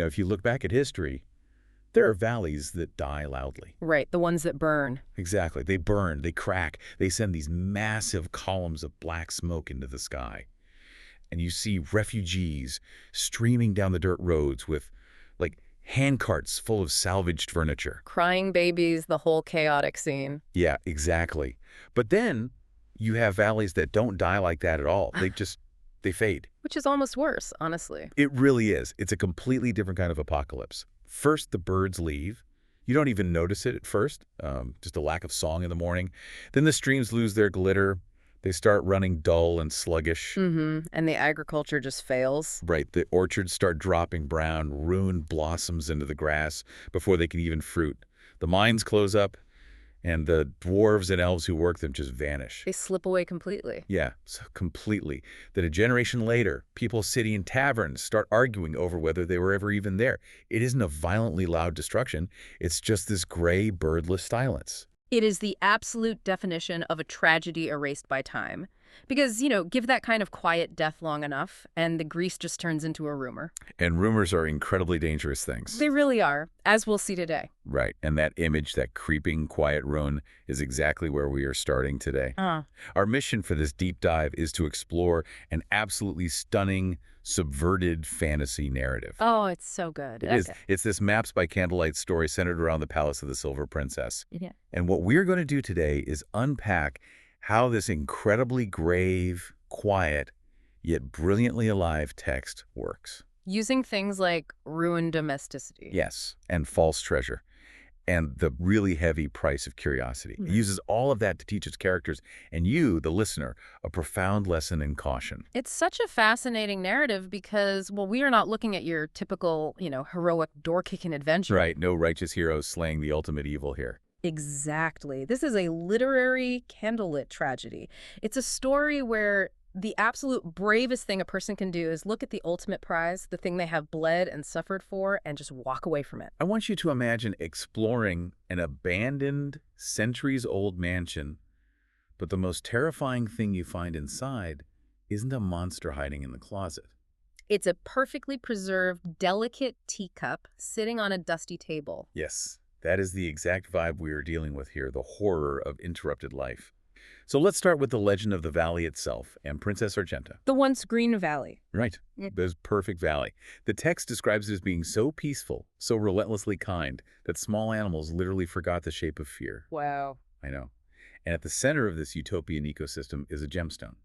If you look back at history, there are valleys that die loudly. Right, the ones that burn. Exactly. They burn, they crack, they send these massive columns of black smoke into the sky. And you see refugees streaming down the dirt roads with, like, handcarts full of salvaged furniture. Crying babies, the whole chaotic scene. Yeah, exactly. But then you have valleys that don't die like that at all. They fade. Which is almost worse, honestly. It really is. It's a completely different kind of apocalypse. First, the birds leave. You don't even notice it at first, just a lack of song in the morning. Then the streams lose their glitter. They start running dull and sluggish. And the agriculture just fails. Right, the orchards start dropping brown, ruined blossoms into the grass before they can even fruit. The mines close up, and the dwarves and elves who work them just vanish. They slip away completely. Yeah, so completely. Then a generation later, people sitting in taverns start arguing over whether they were ever even there. It isn't a violently loud destruction. It's just this gray, birdless silence. It is the absolute definition of a tragedy erased by time. Because, give that kind of quiet death long enough, and the grease just turns into a rumor. And rumors are incredibly dangerous things. They really are, as we'll see today. Right, and that image, that creeping, quiet ruin, is exactly where we are starting today. Our mission for this deep dive is to explore an absolutely stunning, subverted fantasy narrative. Oh, it's so good. It is. It's this Maps by Candlelight story centered around the Palace of the Silver Princess. Yeah. And what we're going to do today is unpack how this incredibly grave, quiet, yet brilliantly alive text works. Using things like ruined domesticity. Yes, and false treasure, and the really heavy price of curiosity. It uses all of that to teach its characters and you, the listener, a profound lesson in caution. It's such a fascinating narrative because, well, we are not looking at your typical, heroic door-kicking adventure. Right, no righteous heroes slaying the ultimate evil here. Exactly. This is a literary candlelit tragedy. It's a story where the absolute bravest thing a person can do is look at the ultimate prize, the thing they have bled and suffered for, and just walk away from it. I want you to imagine exploring an abandoned, centuries-old mansion, but the most terrifying thing you find inside isn't a monster hiding in the closet. It's a perfectly preserved, delicate teacup sitting on a dusty table. Yes, that is the exact vibe we are dealing with here, the horror of interrupted life. So let's start with the legend of the valley itself and Princess Argenta. The once green valley. Right. This perfect valley. The text describes it as being so peaceful, so relentlessly kind, that small animals literally forgot the shape of fear. Wow. I know. And at the center of this utopian ecosystem is a gemstone,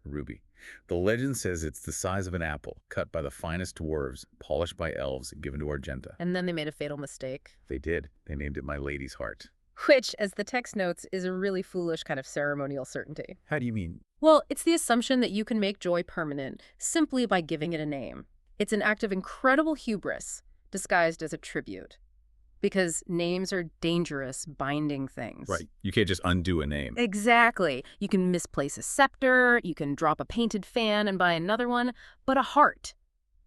a ruby. The legend says it's the size of an apple, cut by the finest dwarves, polished by elves, and given to Argenta. And then they made a fatal mistake. They did. They named it My Lady's Heart. Which, as the text notes, is a really foolish kind of ceremonial certainty. How do you mean? Well, it's the assumption that you can make joy permanent simply by giving it a name. It's an act of incredible hubris disguised as a tribute. Because names are dangerous, binding things. Right. You can't just undo a name. Exactly. You can misplace a scepter, you can drop a painted fan and buy another one, but a heart,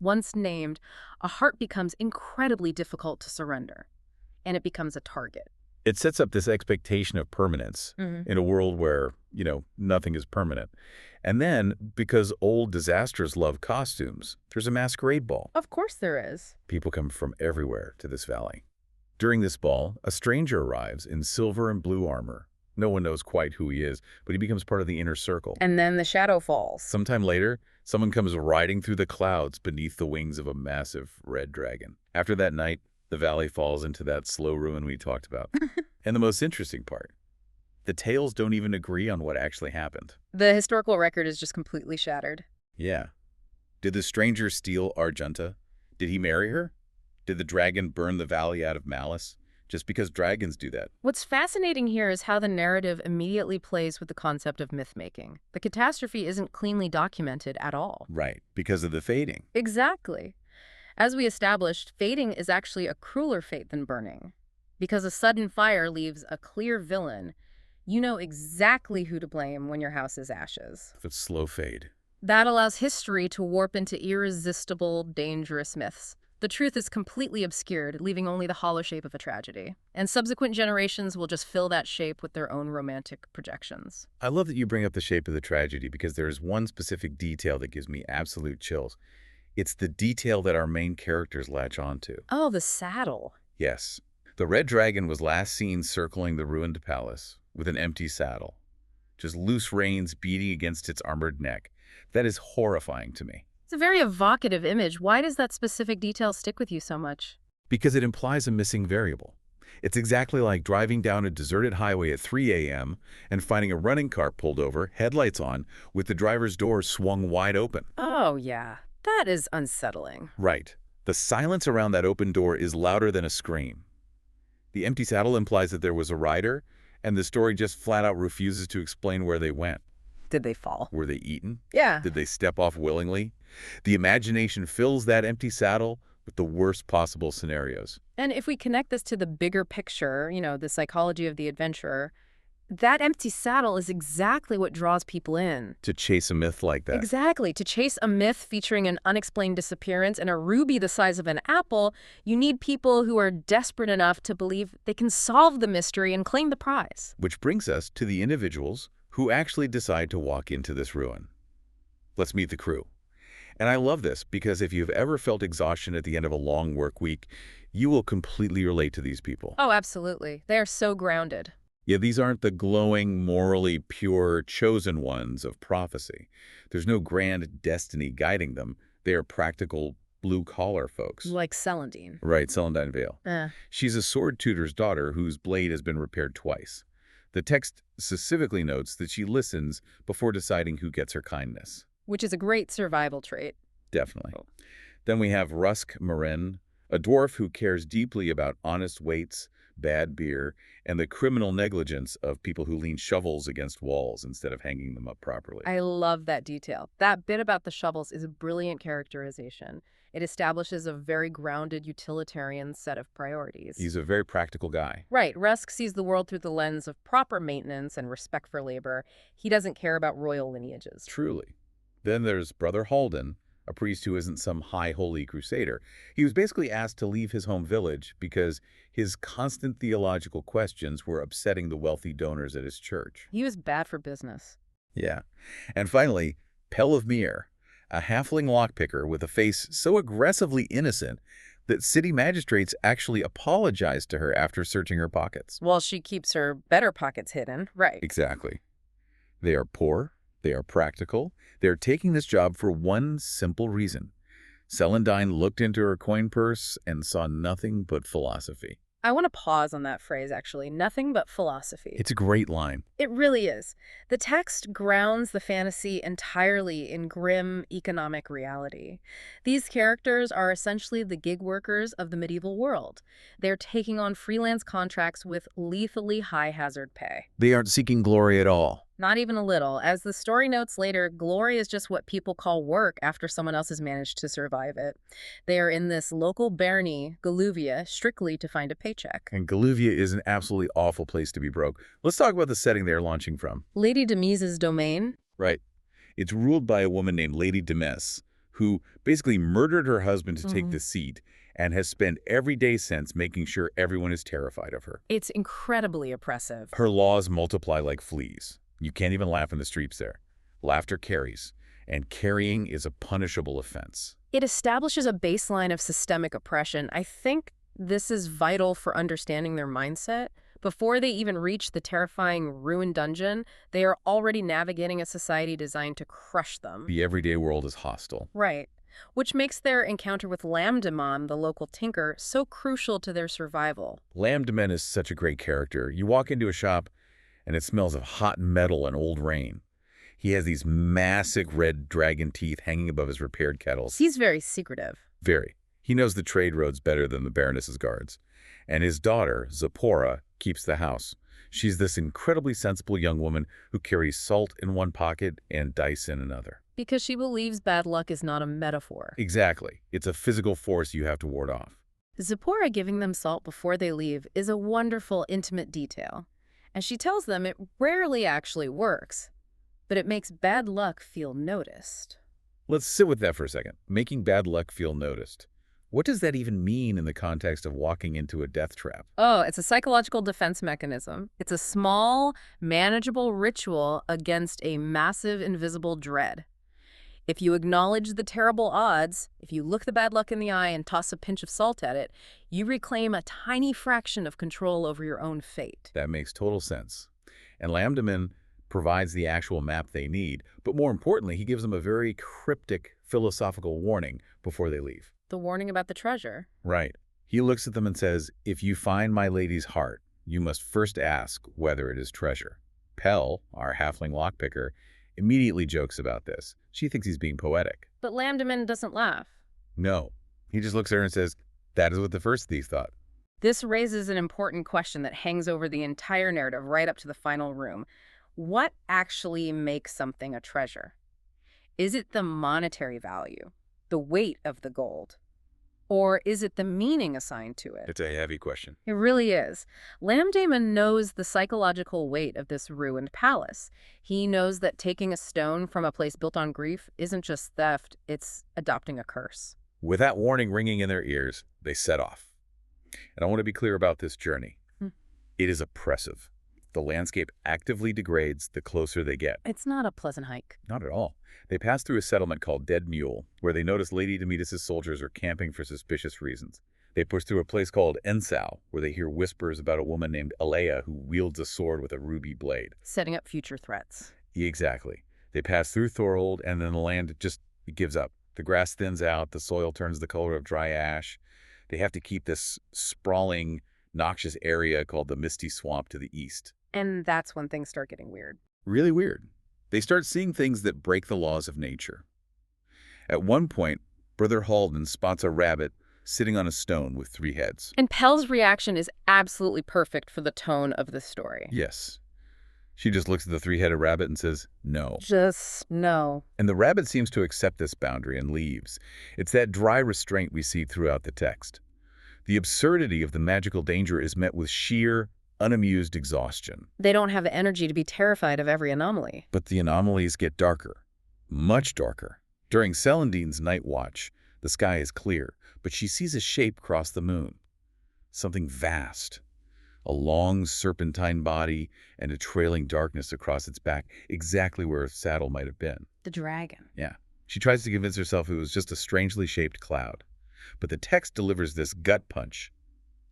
once named, a heart becomes incredibly difficult to surrender, and it becomes a target. It sets up this expectation of permanence in a world where, nothing is permanent. And then, because old disasters love costumes, there's a masquerade ball. Of course there is. People come from everywhere to this valley. During this ball, a stranger arrives in silver and blue armor. No one knows quite who he is, but he becomes part of the inner circle. And then the shadow falls. Sometime later, someone comes riding through the clouds beneath the wings of a massive red dragon. After that night, the valley falls into that slow ruin we talked about. And the most interesting part, the tales don't even agree on what actually happened. The historical record is just completely shattered. Yeah. Did the stranger steal Argenta? Did he marry her? Did the dragon burn the valley out of malice? Just because dragons do that. What's fascinating here is how the narrative immediately plays with the concept of myth-making. The catastrophe isn't cleanly documented at all. Right, because of the fading. Exactly. As we established, fading is actually a crueler fate than burning. Because a sudden fire leaves a clear villain, you know exactly who to blame when your house is ashes. If it's slow fade. That allows history to warp into irresistible, dangerous myths. The truth is completely obscured, leaving only the hollow shape of a tragedy. And subsequent generations will just fill that shape with their own romantic projections. I love that you bring up the shape of the tragedy because there is one specific detail that gives me absolute chills. It's the detail that our main characters latch onto. Oh, the saddle. Yes, the red dragon was last seen circling the ruined palace with an empty saddle, just loose reins beating against its armored neck. That is horrifying to me, It's a very evocative image. Why does that specific detail stick with you so much? because it implies a missing variable. It's exactly like driving down a deserted highway at 3 a.m. and finding a running car pulled over, headlights on, with the driver's door swung wide open. Oh, yeah. That is unsettling. Right. The silence around that open door is louder than a scream. The empty saddle implies that there was a rider, and the story just flat out refuses to explain where they went. Did they fall? Were they eaten? Yeah. Did they step off willingly? The imagination fills that empty saddle with the worst possible scenarios. And if we connect this to the bigger picture, the psychology of the adventurer, that empty saddle is exactly what draws people in. To chase a myth like that. Exactly. To chase a myth featuring an unexplained disappearance and a ruby the size of an apple, you need people who are desperate enough to believe they can solve the mystery and claim the prize. Which brings us to the individuals who actually decide to walk into this ruin. Let's meet the crew. And I love this because if you've ever felt exhaustion at the end of a long work week, you will completely relate to these people. Oh, absolutely. They are so grounded. Yeah, these aren't the glowing, morally pure, chosen ones of prophecy. There's no grand destiny guiding them. They are practical, blue-collar folks. Like Celandine. Right, Celandine Vale. She's a sword tutor's daughter whose blade has been repaired twice. The text specifically notes that she listens before deciding who gets her kindness. Which is a great survival trait. Definitely. Then we have Rusk Marin, a dwarf who cares deeply about honest weights, bad beer, and the criminal negligence of people who lean shovels against walls instead of hanging them up properly. I love that detail. That bit about the shovels is a brilliant characterization. It establishes a very grounded utilitarian set of priorities. He's a very practical guy. Right. Rusk sees the world through the lens of proper maintenance and respect for labor. He doesn't care about royal lineages. Truly. Then there's Brother Halden, a priest who isn't some high holy crusader. He was basically asked to leave his home village because his constant theological questions were upsetting the wealthy donors at his church. He was bad for business. Yeah. And finally, Pell of Mere, a halfling lockpicker with a face so aggressively innocent that city magistrates actually apologized to her after searching her pockets. Well, she keeps her better pockets hidden. Right. Exactly. They are poor. They are practical. They're taking this job for one simple reason. Celandine looked into her coin purse and saw nothing but philosophy. I want to pause on that phrase, actually. Nothing but philosophy. It's a great line. It really is. The text grounds the fantasy entirely in grim economic reality. These characters are essentially the gig workers of the medieval world. They're taking on freelance contracts with lethally high hazard pay. They aren't seeking glory at all. Not even a little. As the story notes later, glory is just what people call work after someone else has managed to survive it. They are in this local barony, Galuvia, strictly to find a paycheck. And Galuvia is an absolutely awful place to be broke. Let's talk about the setting they're launching from. Lady Demise's domain? Right. It's ruled by a woman named Lady Demes, who basically murdered her husband to take the seat and has spent every day since making sure everyone is terrified of her. It's incredibly oppressive. Her laws multiply like fleas. You can't even laugh in the streets there. Laughter carries, and carrying is a punishable offense. It establishes a baseline of systemic oppression. I think this is vital for understanding their mindset. Before they even reach the terrifying ruined dungeon, they are already navigating a society designed to crush them. The everyday world is hostile. Right. Which makes their encounter with Lamdemon, the local tinker, so crucial to their survival. Lamdemon is such a great character. You walk into a shop, and it smells of hot metal and old rain. He has these massive red dragon teeth hanging above his repaired kettles. He's very secretive. Very. He knows the trade roads better than the Baroness's guards. And his daughter, Zipporah, keeps the house. She's this incredibly sensible young woman who carries salt in one pocket and dice in another. Because she believes bad luck is not a metaphor. Exactly. It's a physical force you have to ward off. Zipporah giving them salt before they leave is a wonderful, intimate detail. And she tells them it rarely actually works, but it makes bad luck feel noticed. Let's sit with that for a second. Making bad luck feel noticed. What does that even mean in the context of walking into a death trap? Oh, it's a psychological defense mechanism. It's a small, manageable ritual against a massive, invisible dread. If you acknowledge the terrible odds, if you look the bad luck in the eye and toss a pinch of salt at it, you reclaim a tiny fraction of control over your own fate. That makes total sense. And Lambdaman provides the actual map they need, but more importantly, he gives them a very cryptic philosophical warning before they leave. The warning about the treasure. Right. He looks at them and says, "If you find my lady's heart, you must first ask whether it is treasure." Pell, our halfling lockpicker, immediately jokes about this. She thinks he's being poetic. But Lambdaman doesn't laugh. No. He just looks at her and says, "That is what the first thief thought." This raises an important question that hangs over the entire narrative right up to the final room. What actually makes something a treasure? Is it the monetary value, the weight of the gold? Or is it the meaning assigned to it? It's a heavy question. It really is. Lambdaman knows the psychological weight of this ruined palace. He knows that taking a stone from a place built on grief isn't just theft, it's adopting a curse. With that warning ringing in their ears, they set off. And I want to be clear about this journey. It is oppressive. The landscape actively degrades the closer they get. It's not a pleasant hike. Not at all. They pass through a settlement called Dead Mule, where they notice Lady Demetis' soldiers are camping for suspicious reasons. They push through a place called Ensau, where they hear whispers about a woman named Alea who wields a sword with a ruby blade. Setting up future threats. Exactly. They pass through Thorold, and then the land just gives up. The grass thins out, the soil turns the color of dry ash. They have to keep this sprawling, noxious area called the Misty Swamp to the east. And that's when things start getting weird. Really weird. They start seeing things that break the laws of nature. At one point, Brother Halden spots a rabbit sitting on a stone with 3 heads. And Pell's reaction is absolutely perfect for the tone of the story. Yes. She just looks at the 3-headed rabbit and says, "No." Just no. And the rabbit seems to accept this boundary and leaves. It's that dry restraint we see throughout the text. The absurdity of the magical danger is met with sheer, unamused exhaustion. They don't have the energy to be terrified of every anomaly. But the anomalies get darker, much darker. During Celandine's night watch, the sky is clear, but she sees a shape cross the moon. Something vast. A long serpentine body and a trailing darkness across its back, exactly where a saddle might have been. The dragon. Yeah. She tries to convince herself it was just a strangely shaped cloud. But the text delivers this gut punch.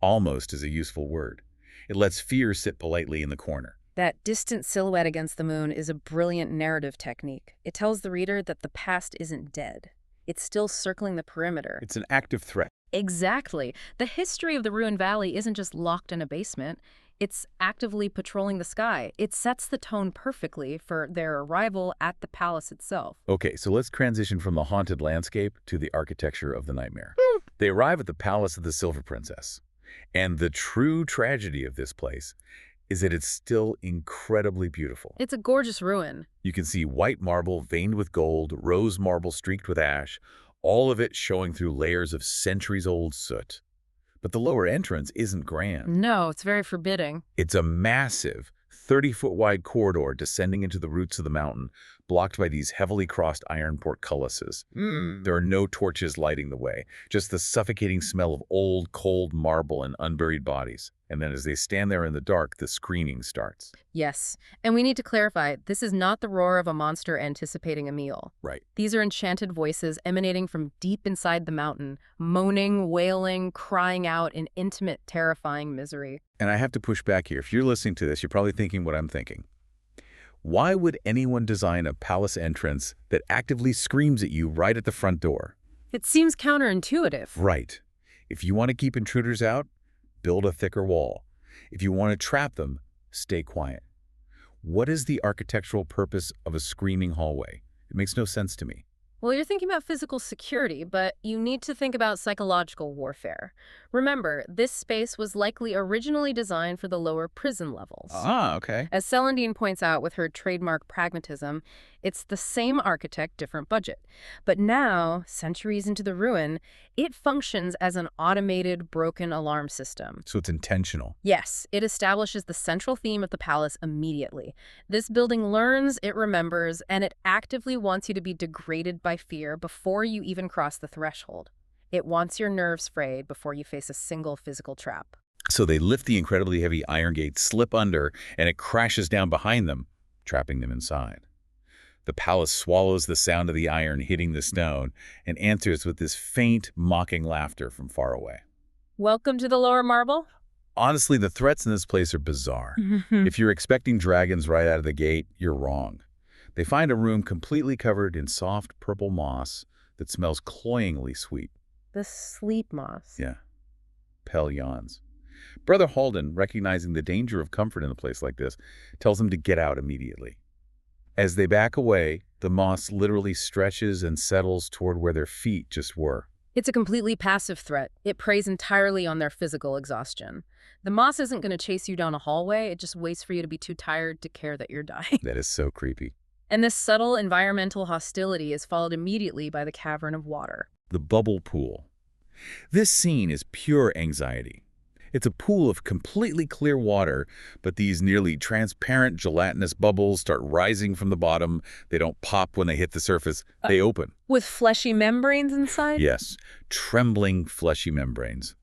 Almost is a useful word. It lets fear sit politely in the corner. That distant silhouette against the moon is a brilliant narrative technique. It tells the reader that the past isn't dead. It's still circling the perimeter. It's an active threat. Exactly. The history of the ruined valley isn't just locked in a basement. It's actively patrolling the sky. It sets the tone perfectly for their arrival at the palace itself. Okay, so let's transition from the haunted landscape to the architecture of the nightmare. They arrive at the Palace of the Silver Princess. And the true tragedy of this place is that it's still incredibly beautiful. It's a gorgeous ruin. You can see white marble veined with gold, rose marble streaked with ash, all of it showing through layers of centuries-old soot. But the lower entrance isn't grand. No, it's very forbidding. It's a massive, 30-foot-wide corridor descending into the roots of the mountain, blocked by these heavily crossed iron portcullises. There are no torches lighting the way, just the suffocating smell of old, cold marble and unburied bodies. And then as they stand there in the dark, the screaming starts. Yes, and we need to clarify, this is not the roar of a monster anticipating a meal. Right. These are enchanted voices emanating from deep inside the mountain, moaning, wailing, crying out in intimate, terrifying misery. And I have to push back here. If you're listening to this, you're probably thinking what I'm thinking. Why would anyone design a palace entrance that actively screams at you right at the front door? It seems counterintuitive. Right. If you want to keep intruders out, build a thicker wall. If you want to trap them, stay quiet. What is the architectural purpose of a screaming hallway? It makes no sense to me. Well, you're thinking about physical security, but you need to think about psychological warfare. Remember, this space was likely originally designed for the lower prison levels. Okay. As Celandine points out with her trademark pragmatism, it's the same architect, different budget. But now, centuries into the ruin, it functions as an automated, broken alarm system. So it's intentional. Yes, it establishes the central theme of the palace immediately. This building learns, it remembers, and it actively wants you to be degraded by fear before you even cross the threshold. It wants your nerves frayed before you face a single physical trap. So they lift the incredibly heavy iron gate, slip under, and it crashes down behind them, trapping them inside. The palace swallows the sound of the iron hitting the stone and answers with this faint, mocking laughter from far away. Welcome to the lower marble? Honestly, the threats in this place are bizarre. If you're expecting dragons right out of the gate, you're wrong. They find a room completely covered in soft purple moss that smells cloyingly sweet. The sleep moss. Yeah. Pell yawns. Brother Halden, recognizing the danger of comfort in a place like this, tells them to get out immediately. As they back away, the moss literally stretches and settles toward where their feet just were. It's a completely passive threat. It preys entirely on their physical exhaustion. The moss isn't going to chase you down a hallway. It just waits for you to be too tired to care that you're dying. That is so creepy. And this subtle environmental hostility is followed immediately by the cavern of water. The bubble pool. This scene is pure anxiety. It's a pool of completely clear water, but these nearly transparent gelatinous bubbles start rising from the bottom. They don't pop when they hit the surface. They open. With fleshy membranes inside? Yes, trembling, fleshy membranes.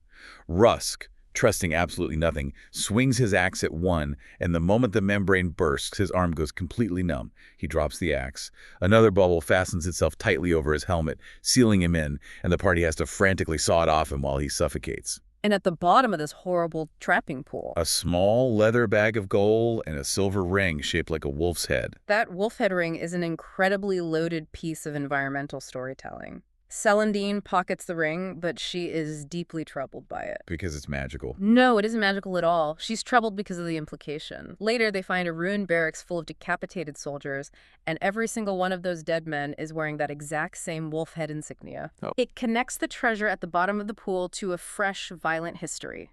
Rusk, trusting absolutely nothing, swings his axe at one, and the moment the membrane bursts, his arm goes completely numb. He drops the axe. Another bubble fastens itself tightly over his helmet, sealing him in, and the party has to frantically saw it off him while he suffocates. And at the bottom of this horrible trapping pool, A small leather bag of gold and a silver ring shaped like a wolf's head. that wolf head ring is an incredibly loaded piece of environmental storytelling. Celandine pockets the ring, but she is deeply troubled by it. Because it's magical. No, it isn't magical at all. She's troubled because of the implication. Later, they find a ruined barracks full of decapitated soldiers, and every single one of those dead men is wearing that exact same wolf head insignia. Oh. It connects the treasure at the bottom of the pool to a fresh, violent history.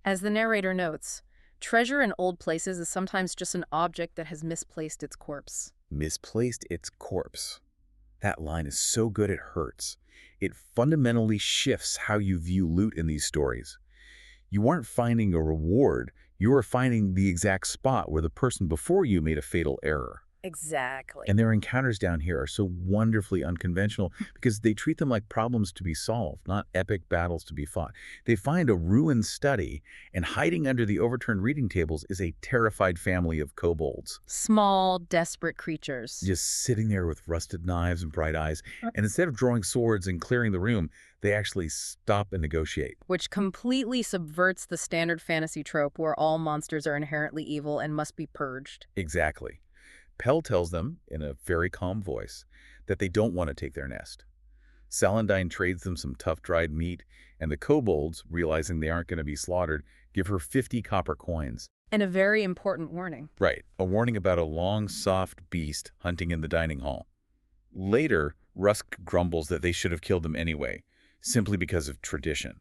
As the narrator notes, treasure in old places is sometimes just an object that has misplaced its corpse. Misplaced its corpse. That line is so good it hurts. It fundamentally shifts how you view loot in these stories. You aren't finding a reward, you are finding the exact spot where the person before you made a fatal error. Exactly. And their encounters down here are so wonderfully unconventional because they treat them like problems to be solved, not epic battles to be fought. They find a ruined study, and hiding under the overturned reading tables is a terrified family of kobolds. Small, desperate creatures. Just sitting there with rusted knives and bright eyes, and instead of drawing swords and clearing the room, they actually stop and negotiate. Which completely subverts the standard fantasy trope where all monsters are inherently evil and must be purged. Exactly. Pell tells them, in a very calm voice, that they don't want to take their nest. Celandine trades them some tough dried meat, and the kobolds, realizing they aren't going to be slaughtered, give her 50 copper coins. And a very important warning. Right, a warning about a long, soft beast hunting in the dining hall. Later, Rusk grumbles that they should have killed them anyway, simply because of tradition.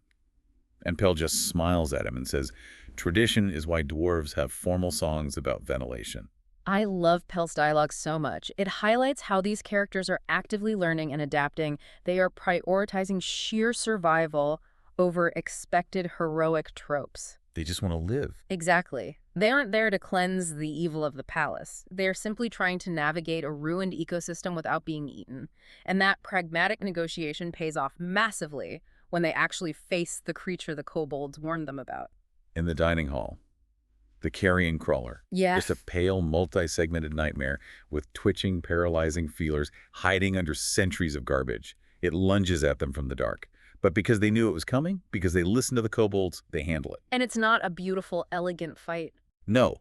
And Pell just smiles at him and says, tradition is why dwarves have formal songs about ventilation. I love Pell's dialogue so much. It highlights how these characters are actively learning and adapting. They are prioritizing sheer survival over expected heroic tropes. They just want to live. Exactly. They aren't there to cleanse the evil of the palace. They are simply trying to navigate a ruined ecosystem without being eaten. And that pragmatic negotiation pays off massively when they actually face the creature the kobolds warned them about. In the dining hall, the carrion crawler. Yeah. Just a pale, multi-segmented nightmare with twitching, paralyzing feelers hiding under centuries of garbage. It lunges at them from the dark. But because they knew it was coming, because they listened to the kobolds, they handle it. And it's not a beautiful, elegant fight. No.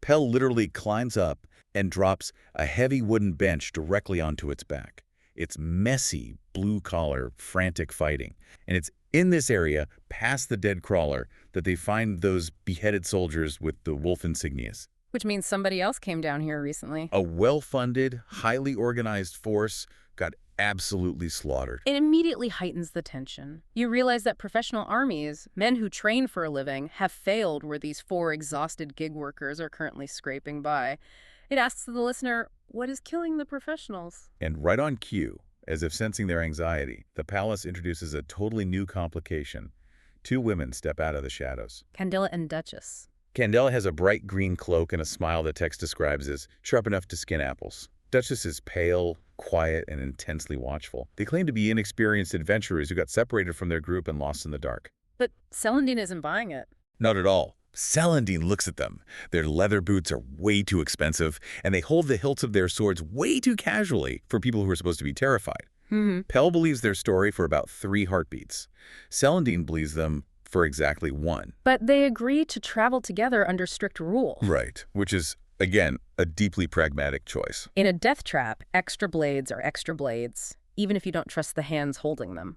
Pell literally climbs up and drops a heavy wooden bench directly onto its back. It's messy, blue-collar, frantic fighting. And it's in this area, past the dead crawler, that they find those beheaded soldiers with the wolf insignias. Which means somebody else came down here recently. A well-funded, highly organized force got absolutely slaughtered. It immediately heightens the tension. You realize that professional armies, men who train for a living, have failed where these 4 exhausted gig workers are currently scraping by. It asks the listener, what is killing the professionals? And right on cue, as if sensing their anxiety, the palace introduces a totally new complication. 2 women step out of the shadows. Candlelight and Duchess. Candela has a bright green cloak and a smile that text describes as sharp enough to skin apples. Duchess is pale, quiet, and intensely watchful. They claim to be inexperienced adventurers who got separated from their group and lost in the dark. But Celandine isn't buying it. Not at all. Celandine looks at them. Their leather boots are way too expensive, and they hold the hilts of their swords way too casually for people who are supposed to be terrified. Pell believes their story for about 3 heartbeats. Celandine believes them for exactly 1. But they agree to travel together under strict rules. Right, which is, again, a deeply pragmatic choice. In a death trap, extra blades are extra blades, even if you don't trust the hands holding them.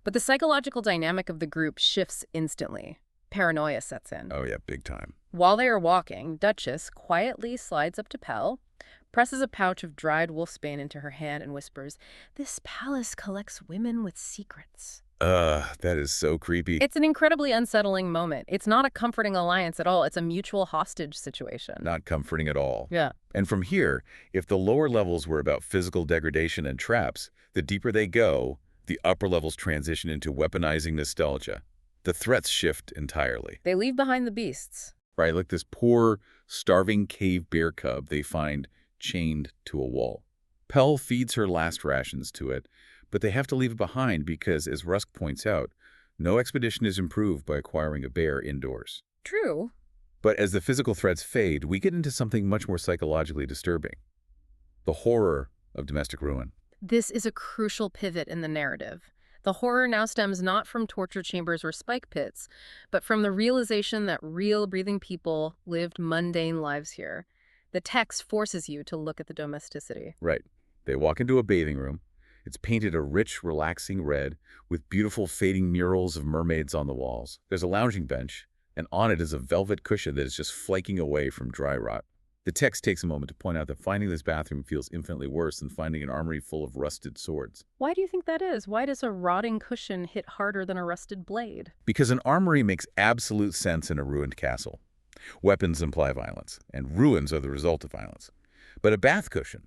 But the psychological dynamic of the group shifts instantly. Paranoia sets in. Oh yeah, big time. While they are walking, Duchess quietly slides up to Pell, presses a pouch of dried wolfsbane into her hand and whispers, "This palace collects women with secrets." That is so creepy. It's an incredibly unsettling moment. It's not a comforting alliance at all. It's a mutual hostage situation. Not comforting at all. Yeah. And from here, if the lower levels were about physical degradation and traps, the deeper they go, the upper levels transition into weaponizing nostalgia. The threats shift entirely. They leave behind the beasts. Right, like this poor, starving cave bear cub they find chained to a wall. Pell feeds her last rations to it, but they have to leave it behind because, as Rusk points out, no expedition is improved by acquiring a bear indoors. True. But as the physical threats fade, we get into something much more psychologically disturbing. The horror of domestic ruin. This is a crucial pivot in the narrative. The horror now stems not from torture chambers or spike pits, but from the realization that real, breathing people lived mundane lives here. The text forces you to look at the domesticity. Right. They walk into a bathing room. It's painted a rich, relaxing red with beautiful fading murals of mermaids on the walls. There's a lounging bench, and on it is a velvet cushion that is just flaking away from dry rot. The text takes a moment to point out that finding this bathroom feels infinitely worse than finding an armory full of rusted swords. Why do you think that is? Why does a rotting cushion hit harder than a rusted blade? Because an armory makes absolute sense in a ruined castle. Weapons imply violence, and ruins are the result of violence. But a bath cushion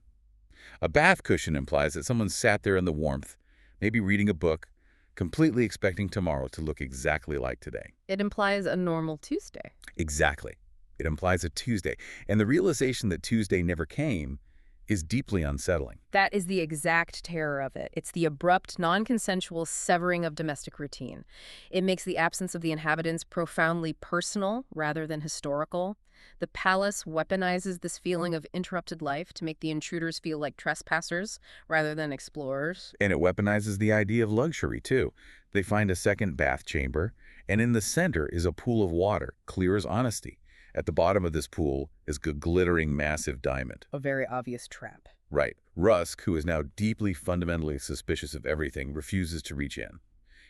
implies that someone sat there in the warmth, maybe reading a book, completely expecting tomorrow to look exactly like today. It implies a normal Tuesday. Exactly. It implies a Tuesday. And the realization that Tuesday never came is deeply unsettling. That is the exact terror of it. It's the abrupt, non-consensual severing of domestic routine. It makes the absence of the inhabitants profoundly personal rather than historical. The palace weaponizes this feeling of interrupted life to make the intruders feel like trespassers rather than explorers. And it weaponizes the idea of luxury, too. They find a second bath chamber, and in the center is a pool of water, clear as honesty. At the bottom of this pool is a glittering massive diamond. A very obvious trap. Right. Rusk, who is now deeply fundamentally suspicious of everything, refuses to reach in.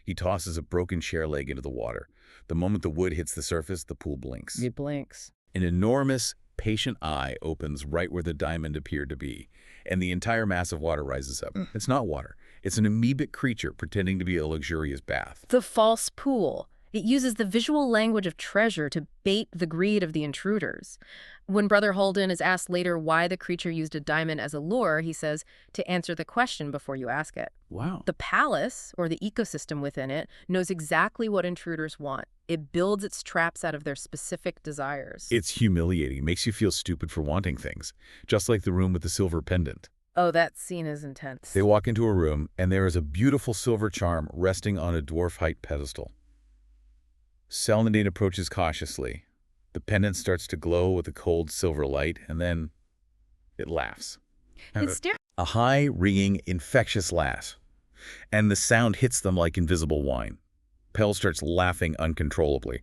He tosses a broken chair leg into the water. The moment the wood hits the surface, the pool blinks. It blinks. An enormous, patient eye opens right where the diamond appeared to be, and the entire mass of water rises up. It's not water. It's an amoebic creature pretending to be a luxurious bath. The false pool. It uses the visual language of treasure to bait the greed of the intruders. When Brother Holden is asked later why the creature used a diamond as a lure, he says, to answer the question before you ask it. Wow. The palace, or the ecosystem within it, knows exactly what intruders want. It builds its traps out of their specific desires. It's humiliating. It makes you feel stupid for wanting things, just like the room with the silver pendant. Oh, that scene is intense. They walk into a room, and there is a beautiful silver charm resting on a dwarf-height pedestal. Celandine approaches cautiously. The pendant starts to glow with a cold silver light, and then it laughs. A high, ringing, infectious laugh. And the sound hits them like invisible wine. Pell starts laughing uncontrollably.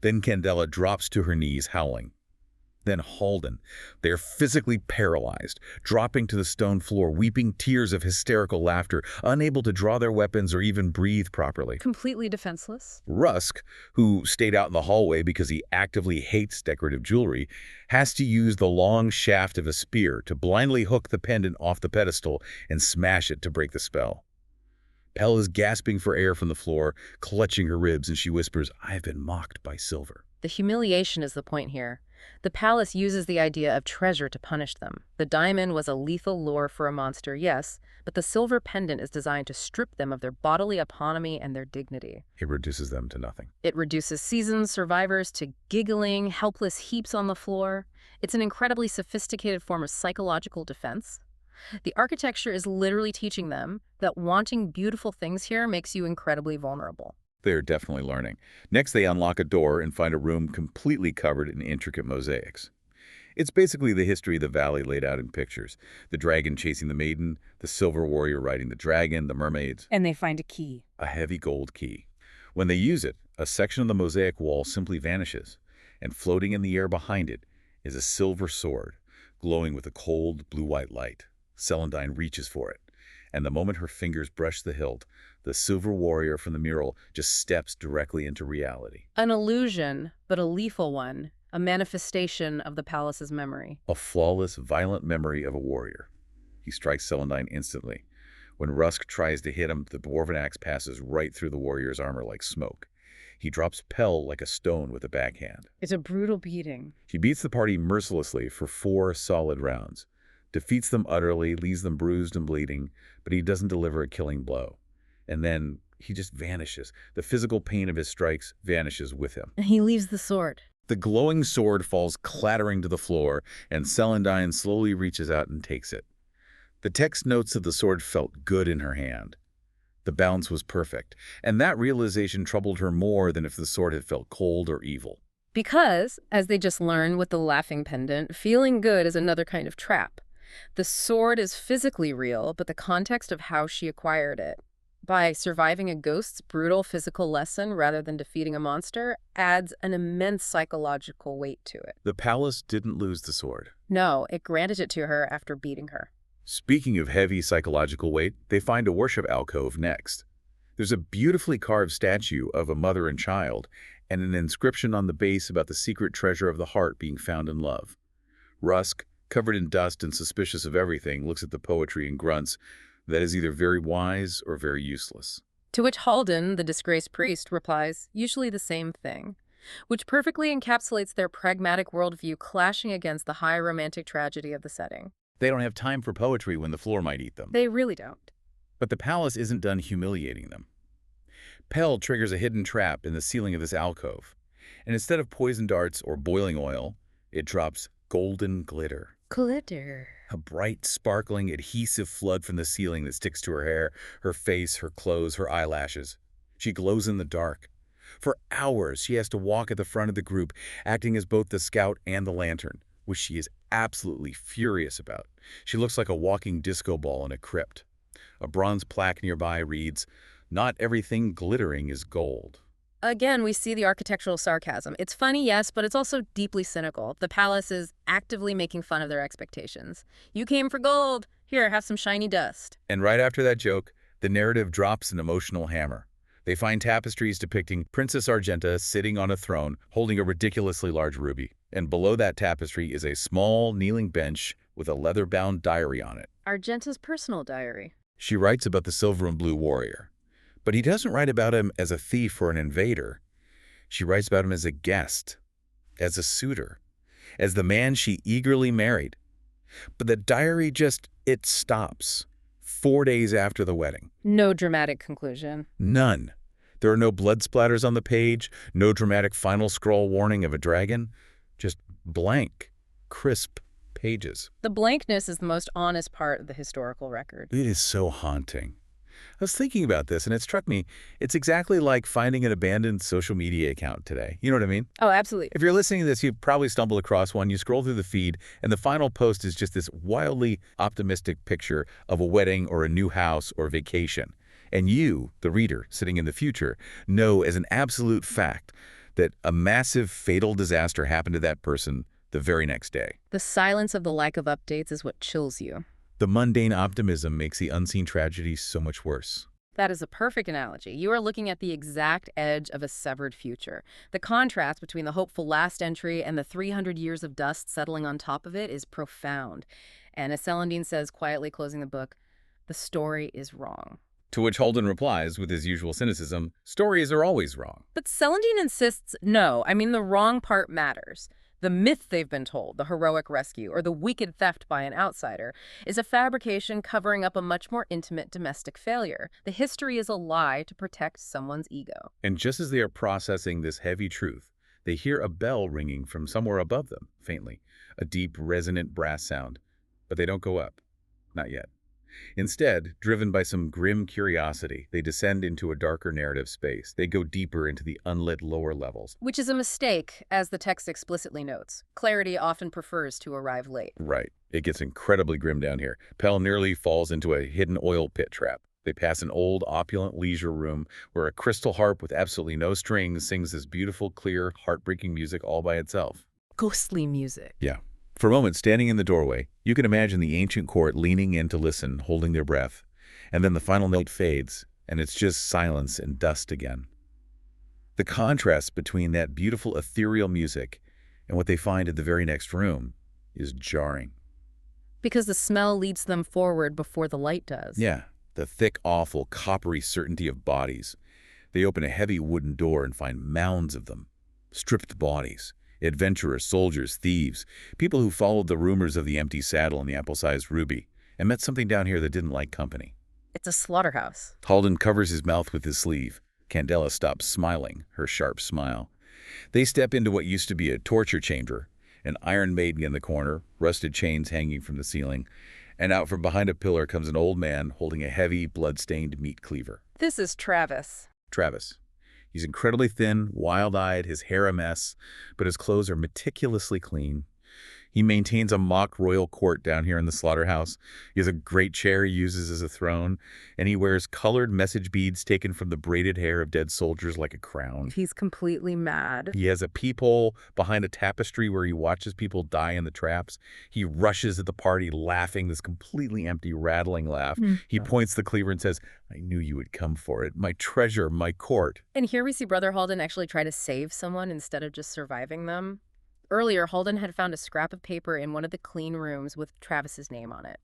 Then Candela drops to her knees, howling. Then Holden. They are physically paralyzed, dropping to the stone floor, weeping tears of hysterical laughter, unable to draw their weapons or even breathe properly. Completely defenseless. Rusk, who stayed out in the hallway because he actively hates decorative jewelry, has to use the long shaft of a spear to blindly hook the pendant off the pedestal and smash it to break the spell. Pell is gasping for air from the floor, clutching her ribs, and she whispers, "I have been mocked by silver." The humiliation is the point here. The palace uses the idea of treasure to punish them. The diamond was a lethal lure for a monster, yes, but the silver pendant is designed to strip them of their bodily autonomy and their dignity. It reduces them to nothing. It reduces seasoned survivors to giggling, helpless heaps on the floor. It's an incredibly sophisticated form of psychological defense. The architecture is literally teaching them that wanting beautiful things here makes you incredibly vulnerable. They're definitely learning. Next, they unlock a door and find a room completely covered in intricate mosaics. It's basically the history of the valley laid out in pictures. The dragon chasing the maiden, the silver warrior riding the dragon, the mermaids. And they find a key. A heavy gold key. When they use it, a section of the mosaic wall simply vanishes, and floating in the air behind it is a silver sword, glowing with a cold, blue-white light. Celandine reaches for it, and the moment her fingers brush the hilt, the silver warrior from the mural just steps directly into reality. An illusion, but a lethal one, a manifestation of the palace's memory. A flawless, violent memory of a warrior. He strikes Celandine instantly. When Rusk tries to hit him, the dwarven axe passes right through the warrior's armor like smoke. He drops Pell like a stone with a backhand. It's a brutal beating. He beats the party mercilessly for 4 solid rounds, defeats them utterly, leaves them bruised and bleeding, but he doesn't deliver a killing blow. And then he just vanishes. The physical pain of his strikes vanishes with him. And he leaves the sword. The glowing sword falls clattering to the floor, and Celandine slowly reaches out and takes it. The text notes that the sword felt good in her hand. The balance was perfect, and that realization troubled her more than if the sword had felt cold or evil. Because, as they just learned with the laughing pendant, feeling good is another kind of trap. The sword is physically real, but the context of how she acquired it, by surviving a ghost's brutal physical lesson rather than defeating a monster, adds an immense psychological weight to it. The palace didn't lose the sword. No, it granted it to her after beating her. Speaking of heavy psychological weight, they find a worship alcove next. There's a beautifully carved statue of a mother and child, and an inscription on the base about the secret treasure of the heart being found in love. Rusk, covered in dust and suspicious of everything, looks at the poetry and grunts, that is either very wise or very useless. To which Halden, the disgraced priest, replies, usually the same thing, which perfectly encapsulates their pragmatic worldview clashing against the high romantic tragedy of the setting. They don't have time for poetry when the floor might eat them. They really don't. But the palace isn't done humiliating them. Pell triggers a hidden trap in the ceiling of this alcove, and instead of poison darts or boiling oil, it drops golden glitter. Glitter. A bright, sparkling, adhesive flood from the ceiling that sticks to her hair, her face, her clothes, her eyelashes. She glows in the dark. For hours, she has to walk at the front of the group, acting as both the scout and the lantern, which she is absolutely furious about. She looks like a walking disco ball in a crypt. A bronze plaque nearby reads, "Not everything glittering is gold." Again, we see the architectural sarcasm. It's funny, yes, but it's also deeply cynical. The palace is actively making fun of their expectations. You came for gold. Here, have some shiny dust. And right after that joke, the narrative drops an emotional hammer. They find tapestries depicting Princess Argenta sitting on a throne, holding a ridiculously large ruby. And below that tapestry is a small, kneeling bench with a leather-bound diary on it. Argenta's personal diary. She writes about the silver and blue warrior. But he doesn't write about him as a thief or an invader. She writes about him as a guest, as a suitor, as the man she eagerly married. But the diary it stops 4 days after the wedding. No dramatic conclusion. None. There are no blood splatters on the page, no dramatic final scroll warning of a dragon, just blank, crisp pages. The blankness is the most honest part of the historical record. It is so haunting. I was thinking about this, and it struck me, it's exactly like finding an abandoned social media account today. You know what I mean? Oh, absolutely. If you're listening to this, you probably stumbled across one, you scroll through the feed, and the final post is just this wildly optimistic picture of a wedding or a new house or vacation. And you, the reader, sitting in the future, know as an absolute fact that a massive, fatal disaster happened to that person the very next day. The silence of the lack of updates is what chills you. The mundane optimism makes the unseen tragedy so much worse. That is a perfect analogy. You are looking at the exact edge of a severed future. The contrast between the hopeful last entry and the 300 years of dust settling on top of it is profound. And as Celandine says, quietly closing the book, the story is wrong. To which Holden replies with his usual cynicism, stories are always wrong. But Celandine insists, no, the wrong part matters. The myth they've been told, the heroic rescue, or the wicked theft by an outsider, is a fabrication covering up a much more intimate domestic failure. The history is a lie to protect someone's ego. And just as they are processing this heavy truth, they hear a bell ringing from somewhere above them, faintly, a deep, resonant brass sound. But they don't go up. Not yet. Instead, driven by some grim curiosity, they descend into a darker narrative space. They go deeper into the unlit lower levels. Which is a mistake, as the text explicitly notes. Clarity often prefers to arrive late. Right. It gets incredibly grim down here. Pell nearly falls into a hidden oil pit trap. They pass an old, opulent leisure room where a crystal harp with absolutely no strings sings this beautiful, clear, heartbreaking music all by itself. Ghostly music. Yeah. For a moment, standing in the doorway, you can imagine the ancient court leaning in to listen, holding their breath. And then the final note fades, and it's just silence and dust again. The contrast between that beautiful ethereal music and what they find in the very next room is jarring. Because the smell leads them forward before the light does. Yeah, the thick, awful, coppery certainty of bodies. They open a heavy wooden door and find mounds of them. Stripped bodies. Adventurers, soldiers, thieves, people who followed the rumors of the empty saddle and the apple-sized ruby, and met something down here that didn't like company. It's a slaughterhouse. Halden covers his mouth with his sleeve. Candela stops smiling, her sharp smile. They step into what used to be a torture chamber, an iron maiden in the corner, rusted chains hanging from the ceiling, and out from behind a pillar comes an old man holding a heavy, blood-stained meat cleaver. This is Travis. Travis. He's incredibly thin, wild-eyed, his hair a mess, but his clothes are meticulously clean. He maintains a mock royal court down here in the slaughterhouse. He has a great chair he uses as a throne, and he wears colored message beads taken from the braided hair of dead soldiers like a crown. He's completely mad. He has a peephole behind a tapestry where he watches people die in the traps. He rushes at the party laughing, this completely empty, rattling laugh. He points the cleaver and says, "I knew you would come for it. My treasure, my court." And here we see Brother Halden actually try to save someone instead of just surviving them. Earlier, Halden had found a scrap of paper in one of the clean rooms with Travis's name on it.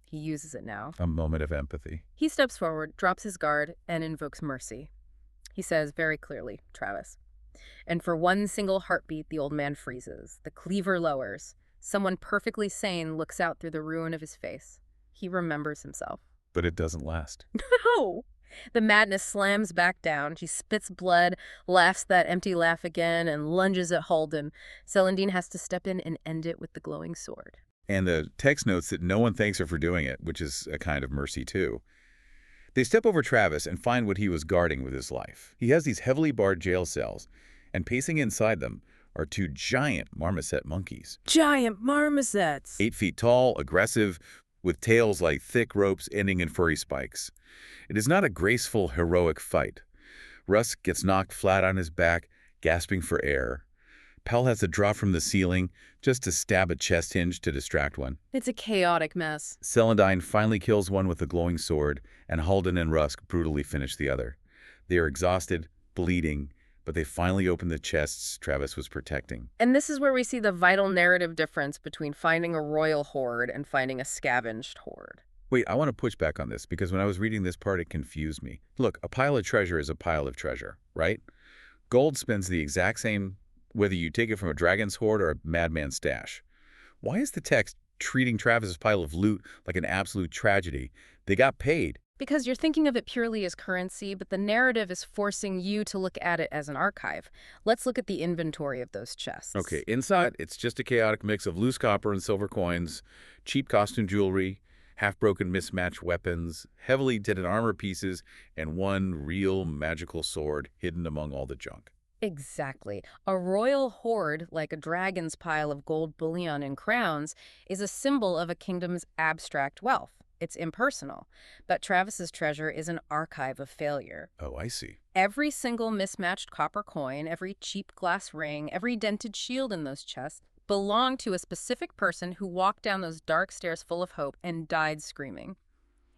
He uses it now. A moment of empathy. He steps forward, drops his guard, and invokes mercy. He says very clearly, Travis. And for one single heartbeat, the old man freezes. The cleaver lowers. Someone perfectly sane looks out through the ruin of his face. He remembers himself. But it doesn't last. No! The madness slams back down. She spits blood, laughs that empty laugh again, and lunges at Halden. Celandine has to step in and end it with the glowing sword. And the text notes that no one thanks her for doing it, which is a kind of mercy too. They step over Travis and find what he was guarding with his life. He has these heavily barred jail cells, and pacing inside them are two giant marmoset monkeys. Giant marmosets! 8 feet tall, aggressive, with tails like thick ropes ending in furry spikes. It is not a graceful, heroic fight. Russ gets knocked flat on his back, gasping for air. Pell has to drop from the ceiling just to stab a chest hinge to distract one. It's a chaotic mess. Celandine finally kills one with a glowing sword, and Halden and Rusk brutally finish the other. They are exhausted, bleeding, but they finally open the chests Travis was protecting. And this is where we see the vital narrative difference between finding a royal hoard and finding a scavenged hoard. Wait, I want to push back on this because when I was reading this part, it confused me. Look, a pile of treasure is a pile of treasure, right? Gold spends the exact same whether you take it from a dragon's hoard or a madman's stash. Why is the text treating Travis's pile of loot like an absolute tragedy? They got paid. Because you're thinking of it purely as currency, but the narrative is forcing you to look at it as an archive. Let's look at the inventory of those chests. Okay, inside, it's just a chaotic mix of loose copper and silver coins, cheap costume jewelry, half-broken mismatched weapons, heavily tinted armor pieces, and one real magical sword hidden among all the junk. Exactly. A royal hoard, like a dragon's pile of gold bullion and crowns, is a symbol of a kingdom's abstract wealth. It's impersonal. But Travis's treasure is an archive of failure. Oh, I see. Every single mismatched copper coin, every cheap glass ring, every dented shield in those chests belonged to a specific person who walked down those dark stairs full of hope and died screaming.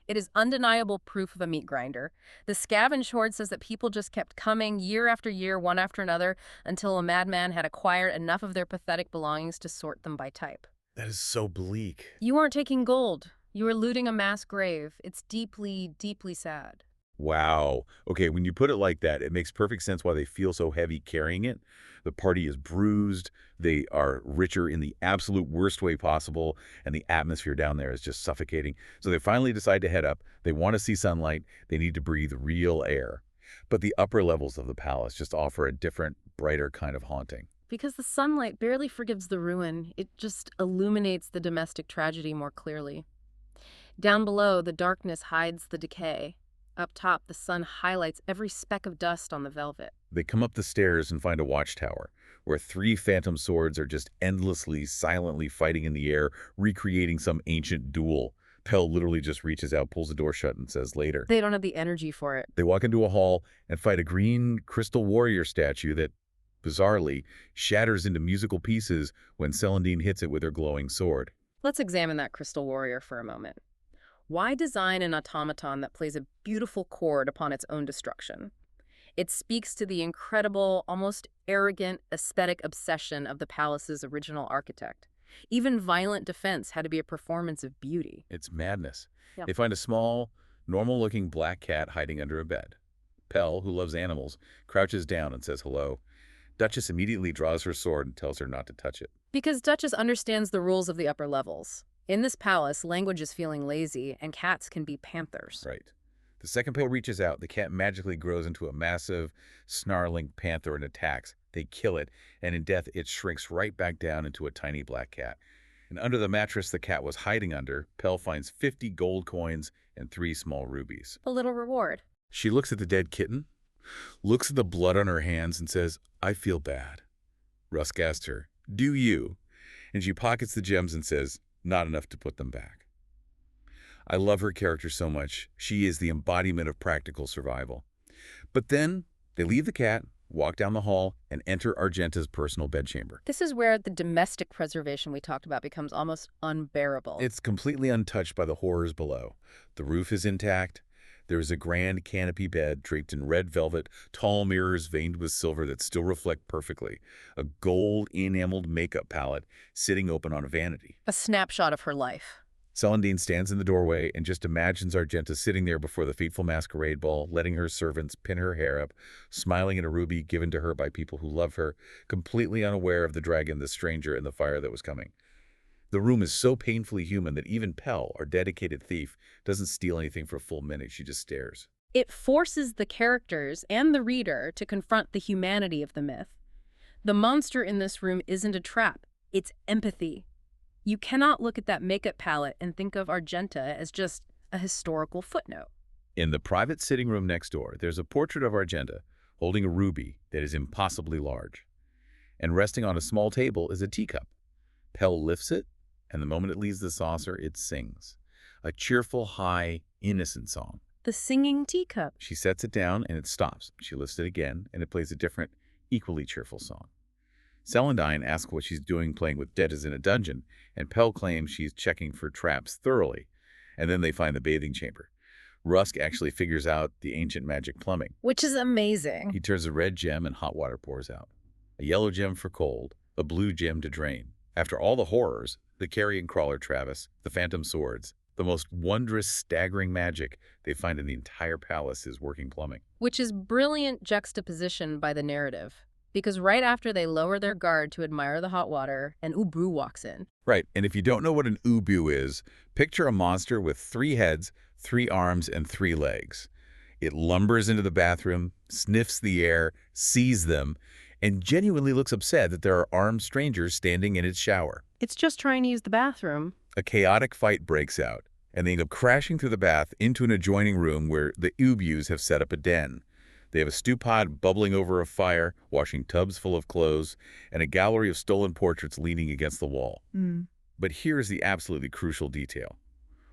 It is undeniable proof of a meat grinder. The scavenged hoard says that people just kept coming year after year, one after another, until a madman had acquired enough of their pathetic belongings to sort them by type. That is so bleak. You aren't taking gold. You are looting a mass grave. It's deeply, deeply sad. Wow. Okay, when you put it like that, it makes perfect sense why they feel so heavy carrying it. The party is bruised, they are richer in the absolute worst way possible, and the atmosphere down there is just suffocating. So they finally decide to head up. They want to see sunlight. They need to breathe real air. But the upper levels of the palace just offer a different, brighter kind of haunting. Because the sunlight barely forgives the ruin. It just illuminates the domestic tragedy more clearly. Down below, the darkness hides the decay. Up top, the sun highlights every speck of dust on the velvet. They come up the stairs and find a watchtower, where three phantom swords are just endlessly, silently fighting in the air, recreating some ancient duel. Pell literally just reaches out, pulls the door shut, and says later. They don't have the energy for it. They walk into a hall and fight a green crystal warrior statue that, bizarrely, shatters into musical pieces when Celandine hits it with her glowing sword. Let's examine that crystal warrior for a moment. Why design an automaton that plays a beautiful chord upon its own destruction? It speaks to the incredible, almost arrogant, aesthetic obsession of the palace's original architect. Even violent defense had to be a performance of beauty. It's madness. Yeah. They find a small, normal-looking black cat hiding under a bed. Pell, who loves animals, crouches down and says hello. Duchess immediately draws her sword and tells her not to touch it. Because Duchess understands the rules of the upper levels. In this palace, language is feeling lazy, and cats can be panthers. Right. The second Pell reaches out, the cat magically grows into a massive, snarling panther and attacks. They kill it, and in death, it shrinks right back down into a tiny black cat. And under the mattress the cat was hiding under, Pell finds 50 gold coins and 3 small rubies. A little reward. She looks at the dead kitten, looks at the blood on her hands, and says, "I feel bad." Rusk asks her, "Do you?" And she pockets the gems and says, "Not enough to put them back." I love her character so much. She is the embodiment of practical survival. But then they leave the cat, walk down the hall, and enter Argenta's personal bedchamber. This is where the domestic preservation we talked about becomes almost unbearable. It's completely untouched by the horrors below. The roof is intact. There is a grand canopy bed draped in red velvet, tall mirrors veined with silver that still reflect perfectly, a gold enameled makeup palette sitting open on a vanity. A snapshot of her life. Celandine stands in the doorway and just imagines Argenta sitting there before the fateful masquerade ball, letting her servants pin her hair up, smiling at a ruby given to her by people who love her, completely unaware of the dragon, the stranger, and the fire that was coming. The room is so painfully human that even Pell, our dedicated thief, doesn't steal anything for a full minute. She just stares. It forces the characters and the reader to confront the humanity of the myth. The monster in this room isn't a trap. It's empathy. You cannot look at that makeup palette and think of Argenta as just a historical footnote. In the private sitting room next door, there's a portrait of Argenta holding a ruby that is impossibly large. And resting on a small table is a teacup. Pell lifts it, and the moment it leaves the saucer, it sings. A cheerful, high, innocent song. The singing teacup. She sets it down, and it stops. She lifts it again, and it plays a different, equally cheerful song. Celandine asks what she's doing playing with dead in a dungeon, and Pell claims she's checking for traps thoroughly. And then they find the bathing chamber. Rusk actually figures out the ancient magic plumbing. Which is amazing. He turns a red gem and hot water pours out. A yellow gem for cold, a blue gem to drain. After all the horrors, the carrion crawler Travis, the phantom swords, the most wondrous, staggering magic they find in the entire palace is working plumbing. Which is brilliant juxtaposition by the narrative. Because right after they lower their guard to admire the hot water, an Ubu walks in. Right, and if you don't know what an Ubu is, picture a monster with 3 heads, 3 arms, and 3 legs. It lumbers into the bathroom, sniffs the air, sees them, and genuinely looks upset that there are armed strangers standing in its shower. It's just trying to use the bathroom. A chaotic fight breaks out, and they end up crashing through the bath into an adjoining room where the Ubus have set up a den. They have a stew pot bubbling over a fire, washing tubs full of clothes, and a gallery of stolen portraits leaning against the wall. But here's the absolutely crucial detail.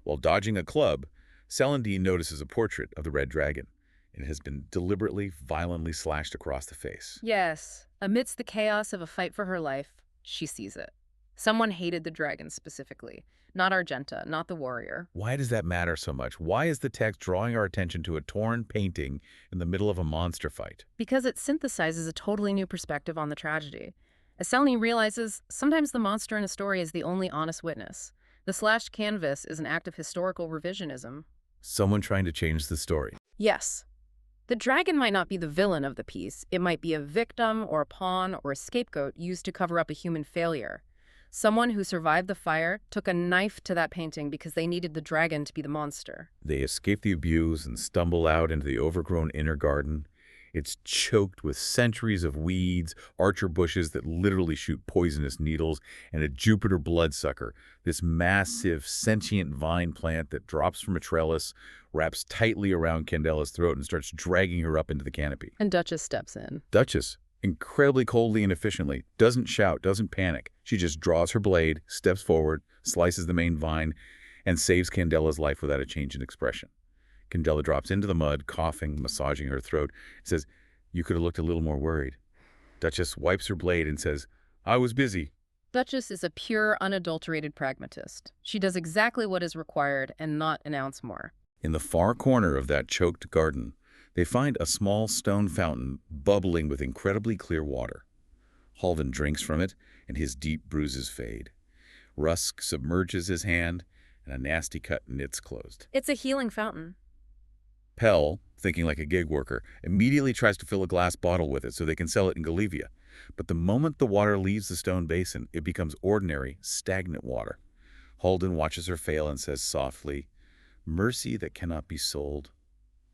While dodging a club, Celandine notices a portrait of the red dragon. It has been deliberately, violently slashed across the face. Yes. Amidst the chaos of a fight for her life, she sees it. Someone hated the dragon specifically. Not Argenta, not the warrior. Why does that matter so much? Why is the text drawing our attention to a torn painting in the middle of a monster fight? Because it synthesizes a totally new perspective on the tragedy. As Celandine realizes, sometimes the monster in a story is the only honest witness. The slashed canvas is an act of historical revisionism. Someone trying to change the story. Yes. The dragon might not be the villain of the piece. It might be a victim or a pawn or a scapegoat used to cover up a human failure. Someone who survived the fire took a knife to that painting because they needed the dragon to be the monster. They escape the abuse and stumble out into the overgrown inner garden. It's choked with centuries of weeds, archer bushes that literally shoot poisonous needles, and a Jupiter bloodsucker, this massive sentient vine plant that drops from a trellis, wraps tightly around Candela's throat and starts dragging her up into the canopy. And Duchess steps in. Duchess, incredibly coldly and efficiently, doesn't shout, doesn't panic. She just draws her blade, steps forward, slices the main vine, and saves Candela's life without a change in expression. Candela drops into the mud, coughing, massaging her throat, and says, "You could have looked a little more worried." Duchess wipes her blade and says, "I was busy." Duchess is a pure, unadulterated pragmatist. She does exactly what is required and not an ounce more. In the far corner of that choked garden, they find a small stone fountain bubbling with incredibly clear water. Halden drinks from it, and his deep bruises fade. Rusk submerges his hand, and a nasty cut knits closed. It's a healing fountain. Pell, thinking like a gig worker, immediately tries to fill a glass bottle with it so they can sell it in Galivia. But the moment the water leaves the stone basin, it becomes ordinary, stagnant water. Halden watches her fail and says softly, "Mercy that cannot be sold.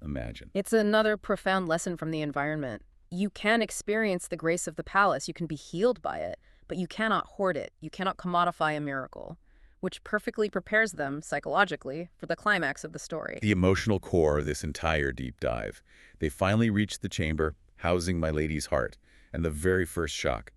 Imagine." It's another profound lesson from the environment. You can experience the grace of the palace, you can be healed by it, but you cannot hoard it. You cannot commodify a miracle, which perfectly prepares them, psychologically, for the climax of the story. The emotional core of this entire deep dive. They finally reach the chamber, housing my lady's heart, and the very first shock.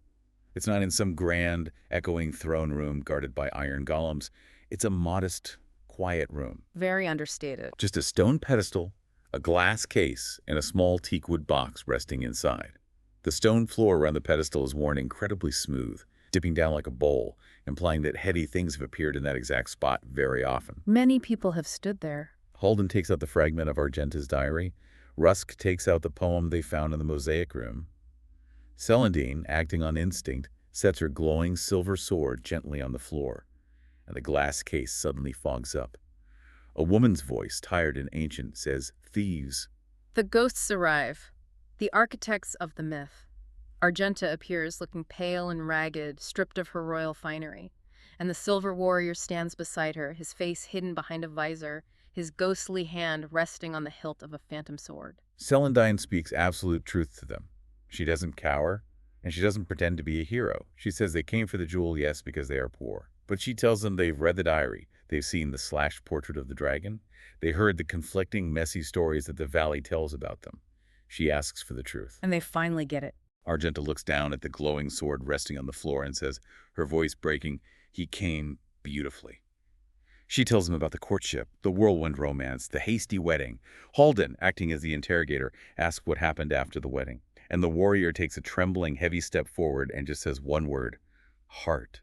It's not in some grand, echoing throne room guarded by iron golems. It's a modest, quiet room. Very understated. Just a stone pedestal, a glass case, and a small teakwood box resting inside. The stone floor around the pedestal is worn incredibly smooth, dipping down like a bowl, implying that heady things have appeared in that exact spot very often. Many people have stood there. Halden takes out the fragment of Argenta's diary. Rusk takes out the poem they found in the mosaic room. Celandine, acting on instinct, sets her glowing silver sword gently on the floor, and the glass case suddenly fogs up. A woman's voice, tired and ancient, says, "Thieves." The ghosts arrive, the architects of the myth. Argenta appears looking pale and ragged, stripped of her royal finery, and the silver warrior stands beside her, his face hidden behind a visor, his ghostly hand resting on the hilt of a phantom sword. Celandine speaks absolute truth to them. She doesn't cower, and she doesn't pretend to be a hero. She says they came for the jewel, yes, because they are poor. But she tells them they've read the diary, they've seen the slashed portrait of the dragon, they heard the conflicting, messy stories that the valley tells about them. She asks for the truth. And they finally get it. Argenta looks down at the glowing sword resting on the floor and says, her voice breaking, "He came beautifully." She tells them about the courtship, the whirlwind romance, the hasty wedding. Halden, acting as the interrogator, asks what happened after the wedding. And the warrior takes a trembling, heavy step forward and just says one word, "Heart."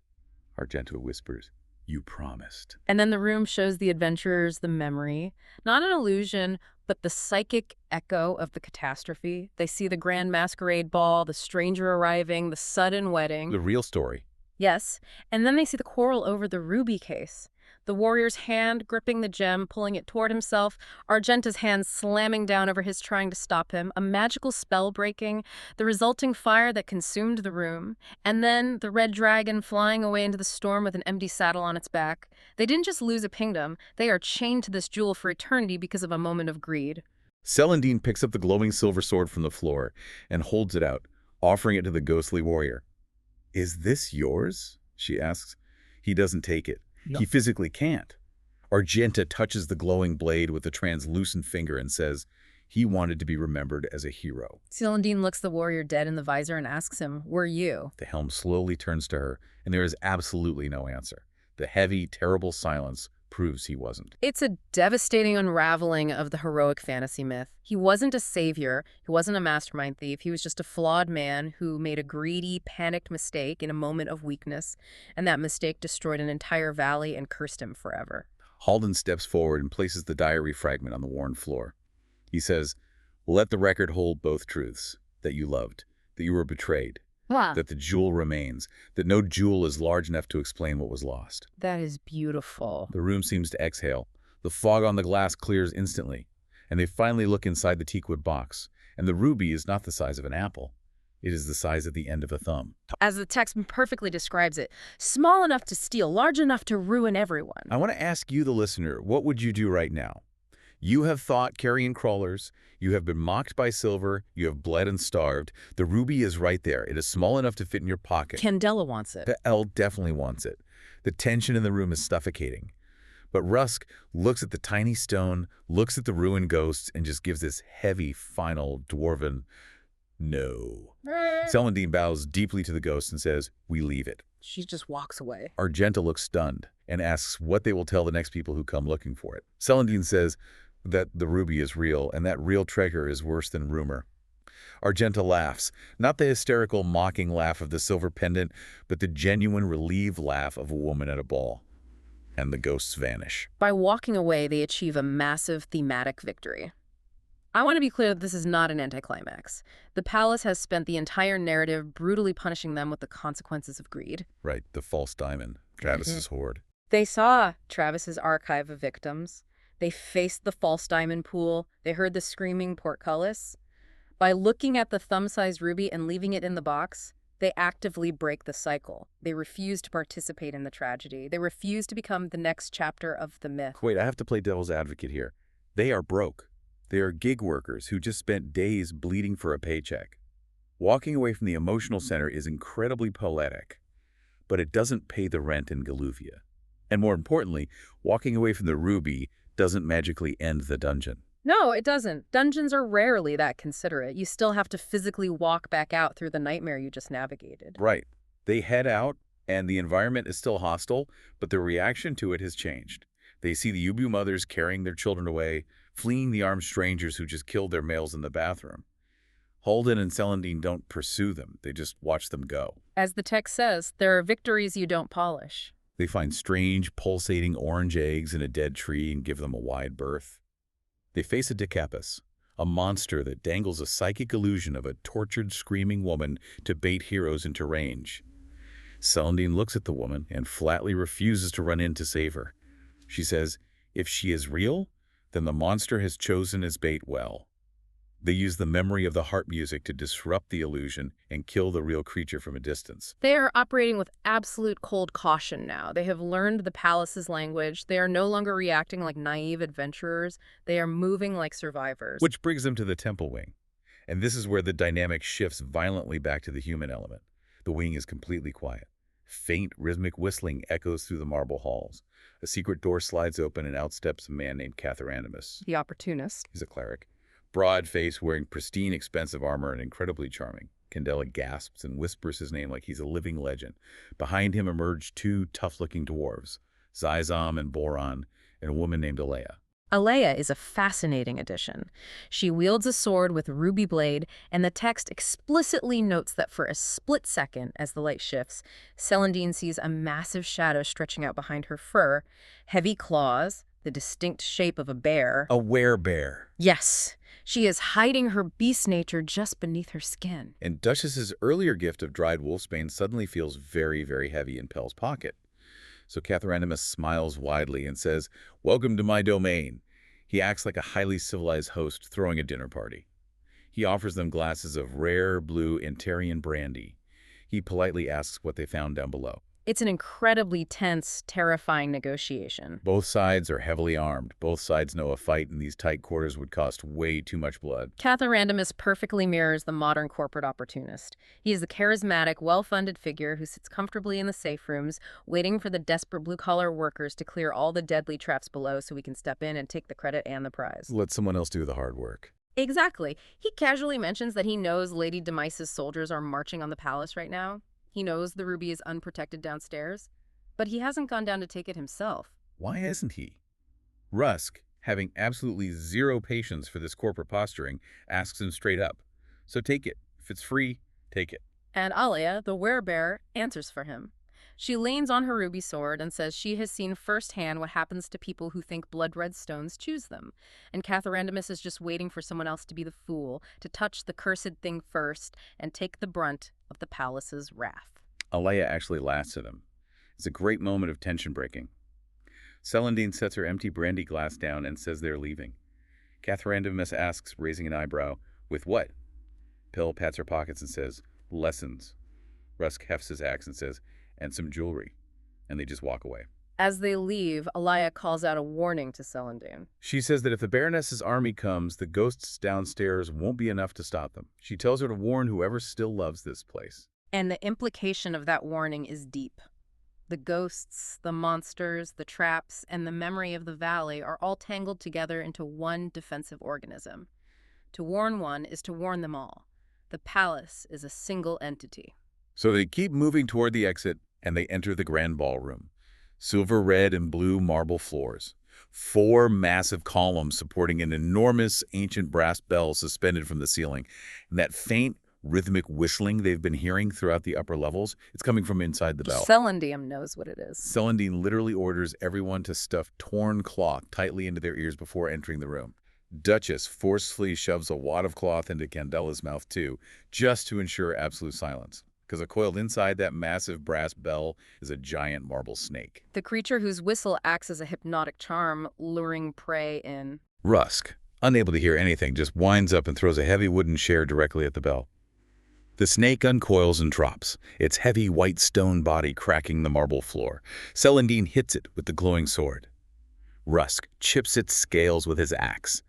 Argenta whispers, "You promised." And then the room shows the adventurers the memory, not an illusion, but the psychic echo of the catastrophe. They see the grand masquerade ball, the stranger arriving, the sudden wedding. The real story. Yes, and then they see the quarrel over the ruby case. The warrior's hand gripping the gem, pulling it toward himself, Argenta's hand slamming down over his, trying to stop him, a magical spell breaking, the resulting fire that consumed the room, and then the red dragon flying away into the storm with an empty saddle on its back. They didn't just lose a kingdom, they are chained to this jewel for eternity because of a moment of greed. Celandine picks up the glowing silver sword from the floor and holds it out, offering it to the ghostly warrior. "Is this yours?" she asks. He doesn't take it. No. He physically can't. Argenta touches the glowing blade with a translucent finger and says, he wanted to be remembered as a hero. Celandine looks the warrior dead in the visor and asks him, "Were you?" The helm slowly turns to her, and there is absolutely no answer. The heavy, terrible silence proves he wasn't. It's a devastating unraveling of the heroic fantasy myth. He wasn't a savior, he wasn't a mastermind thief, he was just a flawed man who made a greedy, panicked mistake in a moment of weakness, and that mistake destroyed an entire valley and cursed him forever. Halden steps forward and places the diary fragment on the worn floor. He says, "Let the record hold both truths, that you loved, that you were betrayed, that the jewel remains, that no jewel is large enough to explain what was lost." That is beautiful. The room seems to exhale. The fog on the glass clears instantly, and they finally look inside the teakwood box, and the ruby is not the size of an apple. It is the size of the end of a thumb. As the text perfectly describes it, small enough to steal, large enough to ruin everyone. I want to ask you, the listener, what would you do right now? You have fought carrion crawlers. You have been mocked by silver. You have bled and starved. The ruby is right there. It is small enough to fit in your pocket. Candela wants it. The L definitely wants it. The tension in the room is suffocating. But Rusk looks at the tiny stone, looks at the ruined ghosts, and just gives this heavy, final, dwarven no. Celandine bows deeply to the ghost and says, "We leave it." She just walks away. Argenta looks stunned and asks what they will tell the next people who come looking for it. Celandine says that the ruby is real, and that real treasure is worse than rumor. Argenta laughs, not the hysterical, mocking laugh of the silver pendant, but the genuine, relieved laugh of a woman at a ball. And the ghosts vanish. By walking away, they achieve a massive thematic victory. I want to be clear that this is not an anticlimax. The palace has spent the entire narrative brutally punishing them with the consequences of greed. Right, the false diamond, Travis's hoard. They saw Travis's archive of victims. They faced the false diamond pool. They heard the screaming portcullis. By looking at the thumb-sized ruby and leaving it in the box, they actively break the cycle. They refuse to participate in the tragedy. They refuse to become the next chapter of the myth. Wait, I have to play devil's advocate here. They are broke. They are gig workers who just spent days bleeding for a paycheck. Walking away from the emotional center is incredibly poetic, but it doesn't pay the rent in Galuvia. And more importantly, walking away from the ruby doesn't magically end the dungeon. No, it doesn't. Dungeons are rarely that considerate. You still have to physically walk back out through the nightmare you just navigated. Right. They head out, and the environment is still hostile, but their reaction to it has changed. They see the Ubu mothers carrying their children away, fleeing the armed strangers who just killed their males in the bathroom. Holden and Celandine don't pursue them. They just watch them go. As the text says, there are victories you don't polish. They find strange, pulsating orange eggs in a dead tree and give them a wide berth. They face a Decapus, a monster that dangles a psychic illusion of a tortured, screaming woman to bait heroes into range. Celandine looks at the woman and flatly refuses to run in to save her. She says, if she is real, then the monster has chosen his bait well. They use the memory of the harp music to disrupt the illusion and kill the real creature from a distance. They are operating with absolute cold caution now. They have learned the palace's language. They are no longer reacting like naive adventurers. They are moving like survivors. Which brings them to the temple wing. And this is where the dynamic shifts violently back to the human element. The wing is completely quiet. Faint, rhythmic whistling echoes through the marble halls. A secret door slides open and out steps a man named Catharanimus. The opportunist. He's a cleric. Broad face, wearing pristine, expensive armor, and incredibly charming. Candela gasps and whispers his name like he's a living legend. Behind him emerge two tough-looking dwarves, Zyzom and Boron, and a woman named Alea. Alea is a fascinating addition. She wields a sword with a ruby blade, and the text explicitly notes that for a split second, as the light shifts, Celandine sees a massive shadow stretching out behind her fur, heavy claws, the distinct shape of a bear. A werebear. Yes. She is hiding her beast nature just beneath her skin. And Duchess's earlier gift of dried wolfsbane suddenly feels very, very heavy in Pell's pocket. So Catharanimus smiles widely and says, "Welcome to my domain." He acts like a highly civilized host throwing a dinner party. He offers them glasses of rare blue Antarian brandy. He politely asks what they found down below. It's an incredibly tense, terrifying negotiation. Both sides are heavily armed. Both sides know a fight in these tight quarters would cost way too much blood. Catharanimus perfectly mirrors the modern corporate opportunist. He is the charismatic, well-funded figure who sits comfortably in the safe rooms, waiting for the desperate blue-collar workers to clear all the deadly traps below so he can step in and take the credit and the prize. Let someone else do the hard work. Exactly. He casually mentions that he knows Lady Demis's soldiers are marching on the palace right now. He knows the ruby is unprotected downstairs, but he hasn't gone down to take it himself. Why isn't he? Rusk, having absolutely zero patience for this corporate posturing, asks him straight up. So take it. If it's free, take it. And Alea, the werebear, answers for him. She leans on her ruby sword and says she has seen firsthand what happens to people who think blood-red stones choose them. And Catharanimus is just waiting for someone else to be the fool, to touch the cursed thing first and take the brunt of the palace's wrath. Alea actually laughs at him. It's a great moment of tension breaking. Celandine sets her empty brandy glass down and says they're leaving. Catharanimus asks, raising an eyebrow, "With what?" Pell pats her pockets and says, "Lessons." Rusk hefts his axe and says, "And some jewelry." And they just walk away. As they leave, Alaya calls out a warning to Celandine. She says that if the Baroness's army comes, the ghosts downstairs won't be enough to stop them. She tells her to warn whoever still loves this place. And the implication of that warning is deep. The ghosts, the monsters, the traps, and the memory of the valley are all tangled together into one defensive organism. To warn one is to warn them all. The palace is a single entity. So they keep moving toward the exit, and they enter the grand ballroom. Silver, red, and blue marble floors. 4 massive columns supporting an enormous ancient brass bell suspended from the ceiling. And that faint, rhythmic whistling they've been hearing throughout the upper levels, it's coming from inside the bell. Celandine knows what it is. Celandine literally orders everyone to stuff torn cloth tightly into their ears before entering the room. Duchess forcefully shoves a wad of cloth into Candela's mouth too, just to ensure absolute silence. Because coiled inside that massive brass bell is a giant marble snake. The creature whose whistle acts as a hypnotic charm, luring prey in. Rusk, unable to hear anything, just winds up and throws a heavy wooden chair directly at the bell. The snake uncoils and drops, its heavy white stone body cracking the marble floor. Celandine hits it with the glowing sword. Rusk chips its scales with his axe.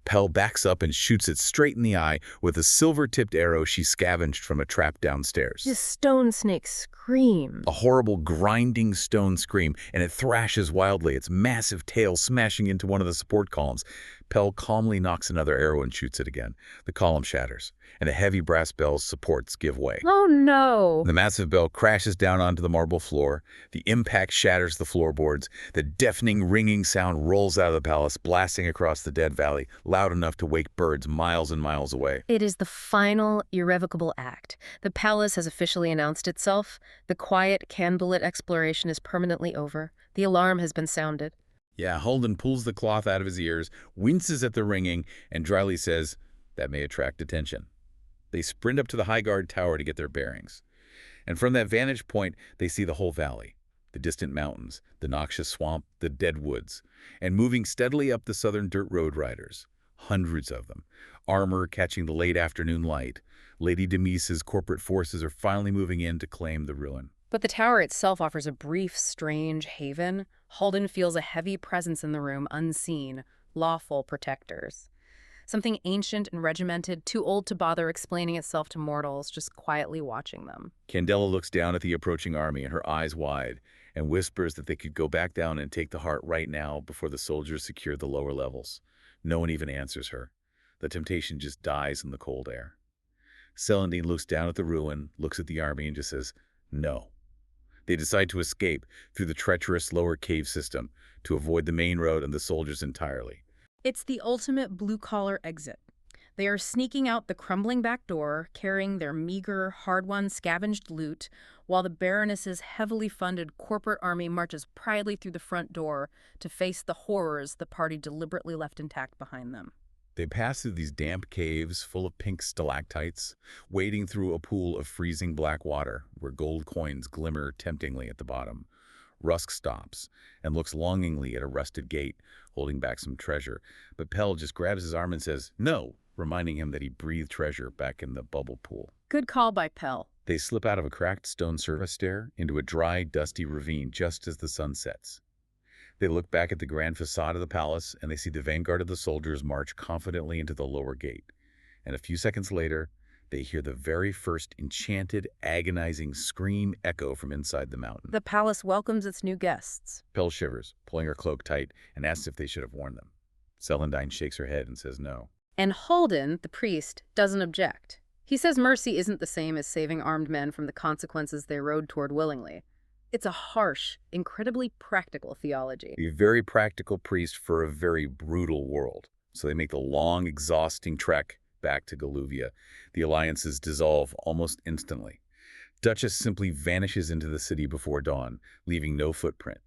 Pell backs up and shoots it straight in the eye with a silver-tipped arrow she scavenged from a trap downstairs. The stone snake screams. A horrible, grinding stone scream, and it thrashes wildly, its massive tail smashing into one of the support columns. Pell calmly knocks another arrow and shoots it again. The column shatters, and the heavy brass bell's supports give way. Oh no! The massive bell crashes down onto the marble floor. The impact shatters the floorboards. The deafening, ringing sound rolls out of the palace, blasting across the dead valley, loud enough to wake birds miles and miles away. It is the final, irrevocable act. The palace has officially announced itself. The quiet, candlelit exploration is permanently over. The alarm has been sounded. Yeah, Holden pulls the cloth out of his ears, winces at the ringing, and dryly says, "That may attract attention." They sprint up to the high guard tower to get their bearings. And from that vantage point, they see the whole valley, the distant mountains, the noxious swamp, the dead woods, and moving steadily up the southern dirt road riders, hundreds of them, armor catching the late afternoon light. Lady Demise's corporate forces are finally moving in to claim the ruin. But the tower itself offers a brief, strange haven. Holden feels a heavy presence in the room, unseen, lawful protectors. Something ancient and regimented, too old to bother explaining itself to mortals, just quietly watching them. Candela looks down at the approaching army, and her eyes wide, and whispers that they could go back down and take the heart right now before the soldiers secure the lower levels. No one even answers her. The temptation just dies in the cold air. Celandine looks down at the ruin, looks at the army, and just says, no. They decide to escape through the treacherous lower cave system to avoid the main road and the soldiers entirely. It's the ultimate blue-collar exit. They are sneaking out the crumbling back door, carrying their meager, hard-won scavenged loot, while the Baroness's heavily funded corporate army marches proudly through the front door to face the horrors the party deliberately left intact behind them. They pass through these damp caves full of pink stalactites, wading through a pool of freezing black water where gold coins glimmer temptingly at the bottom. Rusk stops and looks longingly at a rusted gate, holding back some treasure, but Pell just grabs his arm and says, no, reminding him that he breathed treasure back in the bubble pool. Good call by Pell. They slip out of a cracked stone service stair into a dry, dusty ravine just as the sun sets. They look back at the grand facade of the palace, and they see the vanguard of the soldiers march confidently into the lower gate. And a few seconds later, they hear the very first enchanted, agonizing scream echo from inside the mountain. The palace welcomes its new guests. Pell shivers, pulling her cloak tight, and asks if they should have warned them. Celandine shakes her head and says no. And Holden, the priest, doesn't object. He says mercy isn't the same as saving armed men from the consequences they rode toward willingly. It's a harsh, incredibly practical theology. A very practical priest for a very brutal world. So they make the long, exhausting trek back to Galuvia. The alliances dissolve almost instantly. Duchess simply vanishes into the city before dawn, leaving no footprint.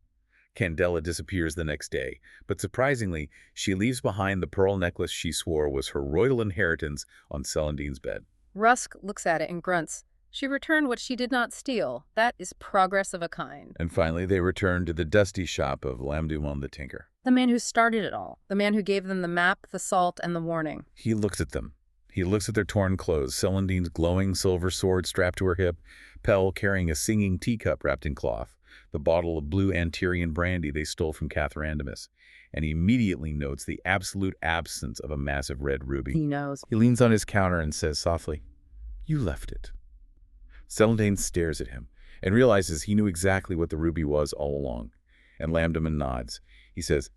Candela disappears the next day, but surprisingly, she leaves behind the pearl necklace she swore was her royal inheritance on Celandine's bed. Rusk looks at it and grunts. She returned what she did not steal. That is progress of a kind. And finally, they return to the dusty shop of Lamdumon the Tinker. The man who started it all. The man who gave them the map, the salt, and the warning. He looks at them, He looks at their torn clothes, Celandine's glowing silver sword strapped to her hip, Pell carrying a singing teacup wrapped in cloth, the bottle of blue Antirian brandy they stole from Cathrandamus, and he immediately notes the absolute absence of a massive red ruby. He knows. He leans on his counter and says softly, "You left it." Celandine stares at him and realizes he knew exactly what the ruby was all along, and Lambdaman nods. He says,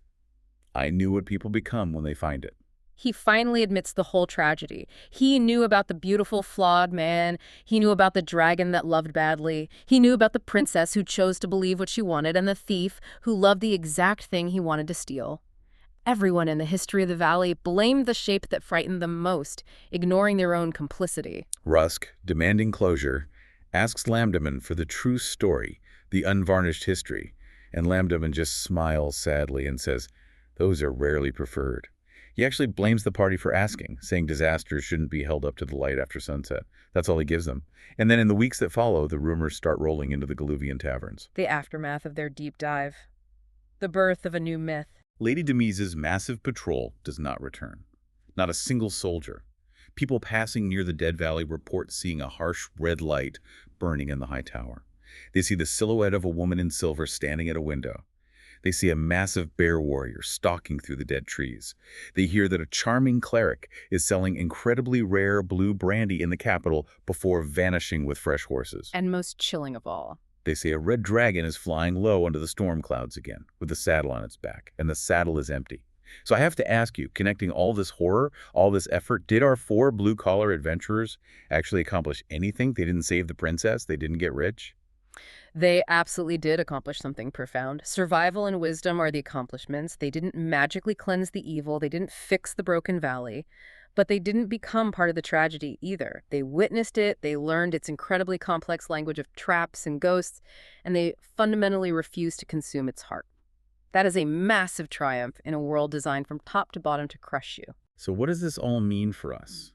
"I knew what people become when they find it." He finally admits the whole tragedy. He knew about the beautiful, flawed man. He knew about the dragon that loved badly. He knew about the princess who chose to believe what she wanted, and the thief who loved the exact thing he wanted to steal. Everyone in the history of the valley blamed the shape that frightened them most, ignoring their own complicity. Rusk, demanding closure, asks Lambdaman for the true story, the unvarnished history, and Lambdaman just smiles sadly and says, "Those are rarely preferred." He actually blames the party for asking, saying disasters shouldn't be held up to the light after sunset. That's all he gives them. And then in the weeks that follow, the rumors start rolling into the Galuvian taverns. The aftermath of their deep dive. The birth of a new myth. Lady Demise's massive patrol does not return. Not a single soldier. People passing near the Dead Valley report seeing a harsh red light burning in the high tower. They see the silhouette of a woman in silver standing at a window. They see a massive bear warrior stalking through the dead trees. They hear that a charming cleric is selling incredibly rare blue brandy in the capital before vanishing with fresh horses. And most chilling of all, They say a red dragon is flying low under the storm clouds again, with a saddle on its back, and the saddle is empty. So I have to ask you, connecting all this horror, all this effort, did our 4 blue-collar adventurers actually accomplish anything? They didn't save the princess? They didn't get rich? they absolutely did accomplish something profound. Survival and wisdom are the accomplishments. They didn't magically cleanse the evil. They didn't fix the broken valley. But they didn't become part of the tragedy either. They witnessed it, they learned its incredibly complex language of traps and ghosts, and they fundamentally refused to consume its heart. That is a massive triumph in a world designed from top to bottom to crush you. So what does this all mean for us?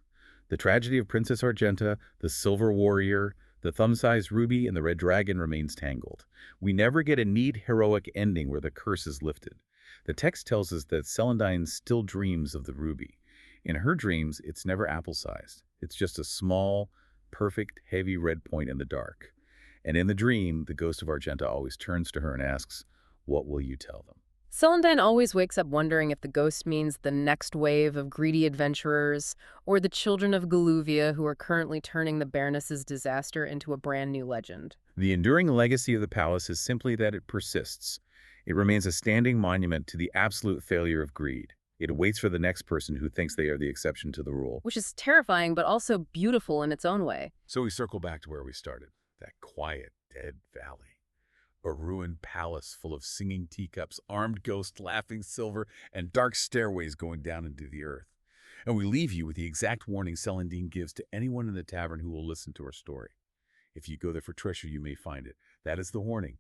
The tragedy of Princess Argenta, the Silver Warrior, the thumb-sized ruby, and the red dragon remains tangled. We never get a neat, heroic ending where the curse is lifted. The text tells us that Celandine still dreams of the ruby. In her dreams, it's never apple-sized. It's just a small, perfect, heavy red point in the dark. And in the dream, the ghost of Argenta always turns to her and asks, "What will you tell them?" Celandine always wakes up wondering if the ghost means the next wave of greedy adventurers or the children of Galuvia who are currently turning the Baroness's disaster into a brand new legend. The enduring legacy of the palace is simply that it persists. It remains a standing monument to the absolute failure of greed. It waits for the next person who thinks they are the exception to the rule. Which is terrifying but also beautiful in its own way. So we circle back to where we started, that quiet, dead valley. A ruined palace full of singing teacups, armed ghosts, laughing silver, and dark stairways going down into the earth. And we leave you with the exact warning Celandine gives to anyone in the tavern who will listen to our story. If you go there for treasure, you may find it. That is the warning.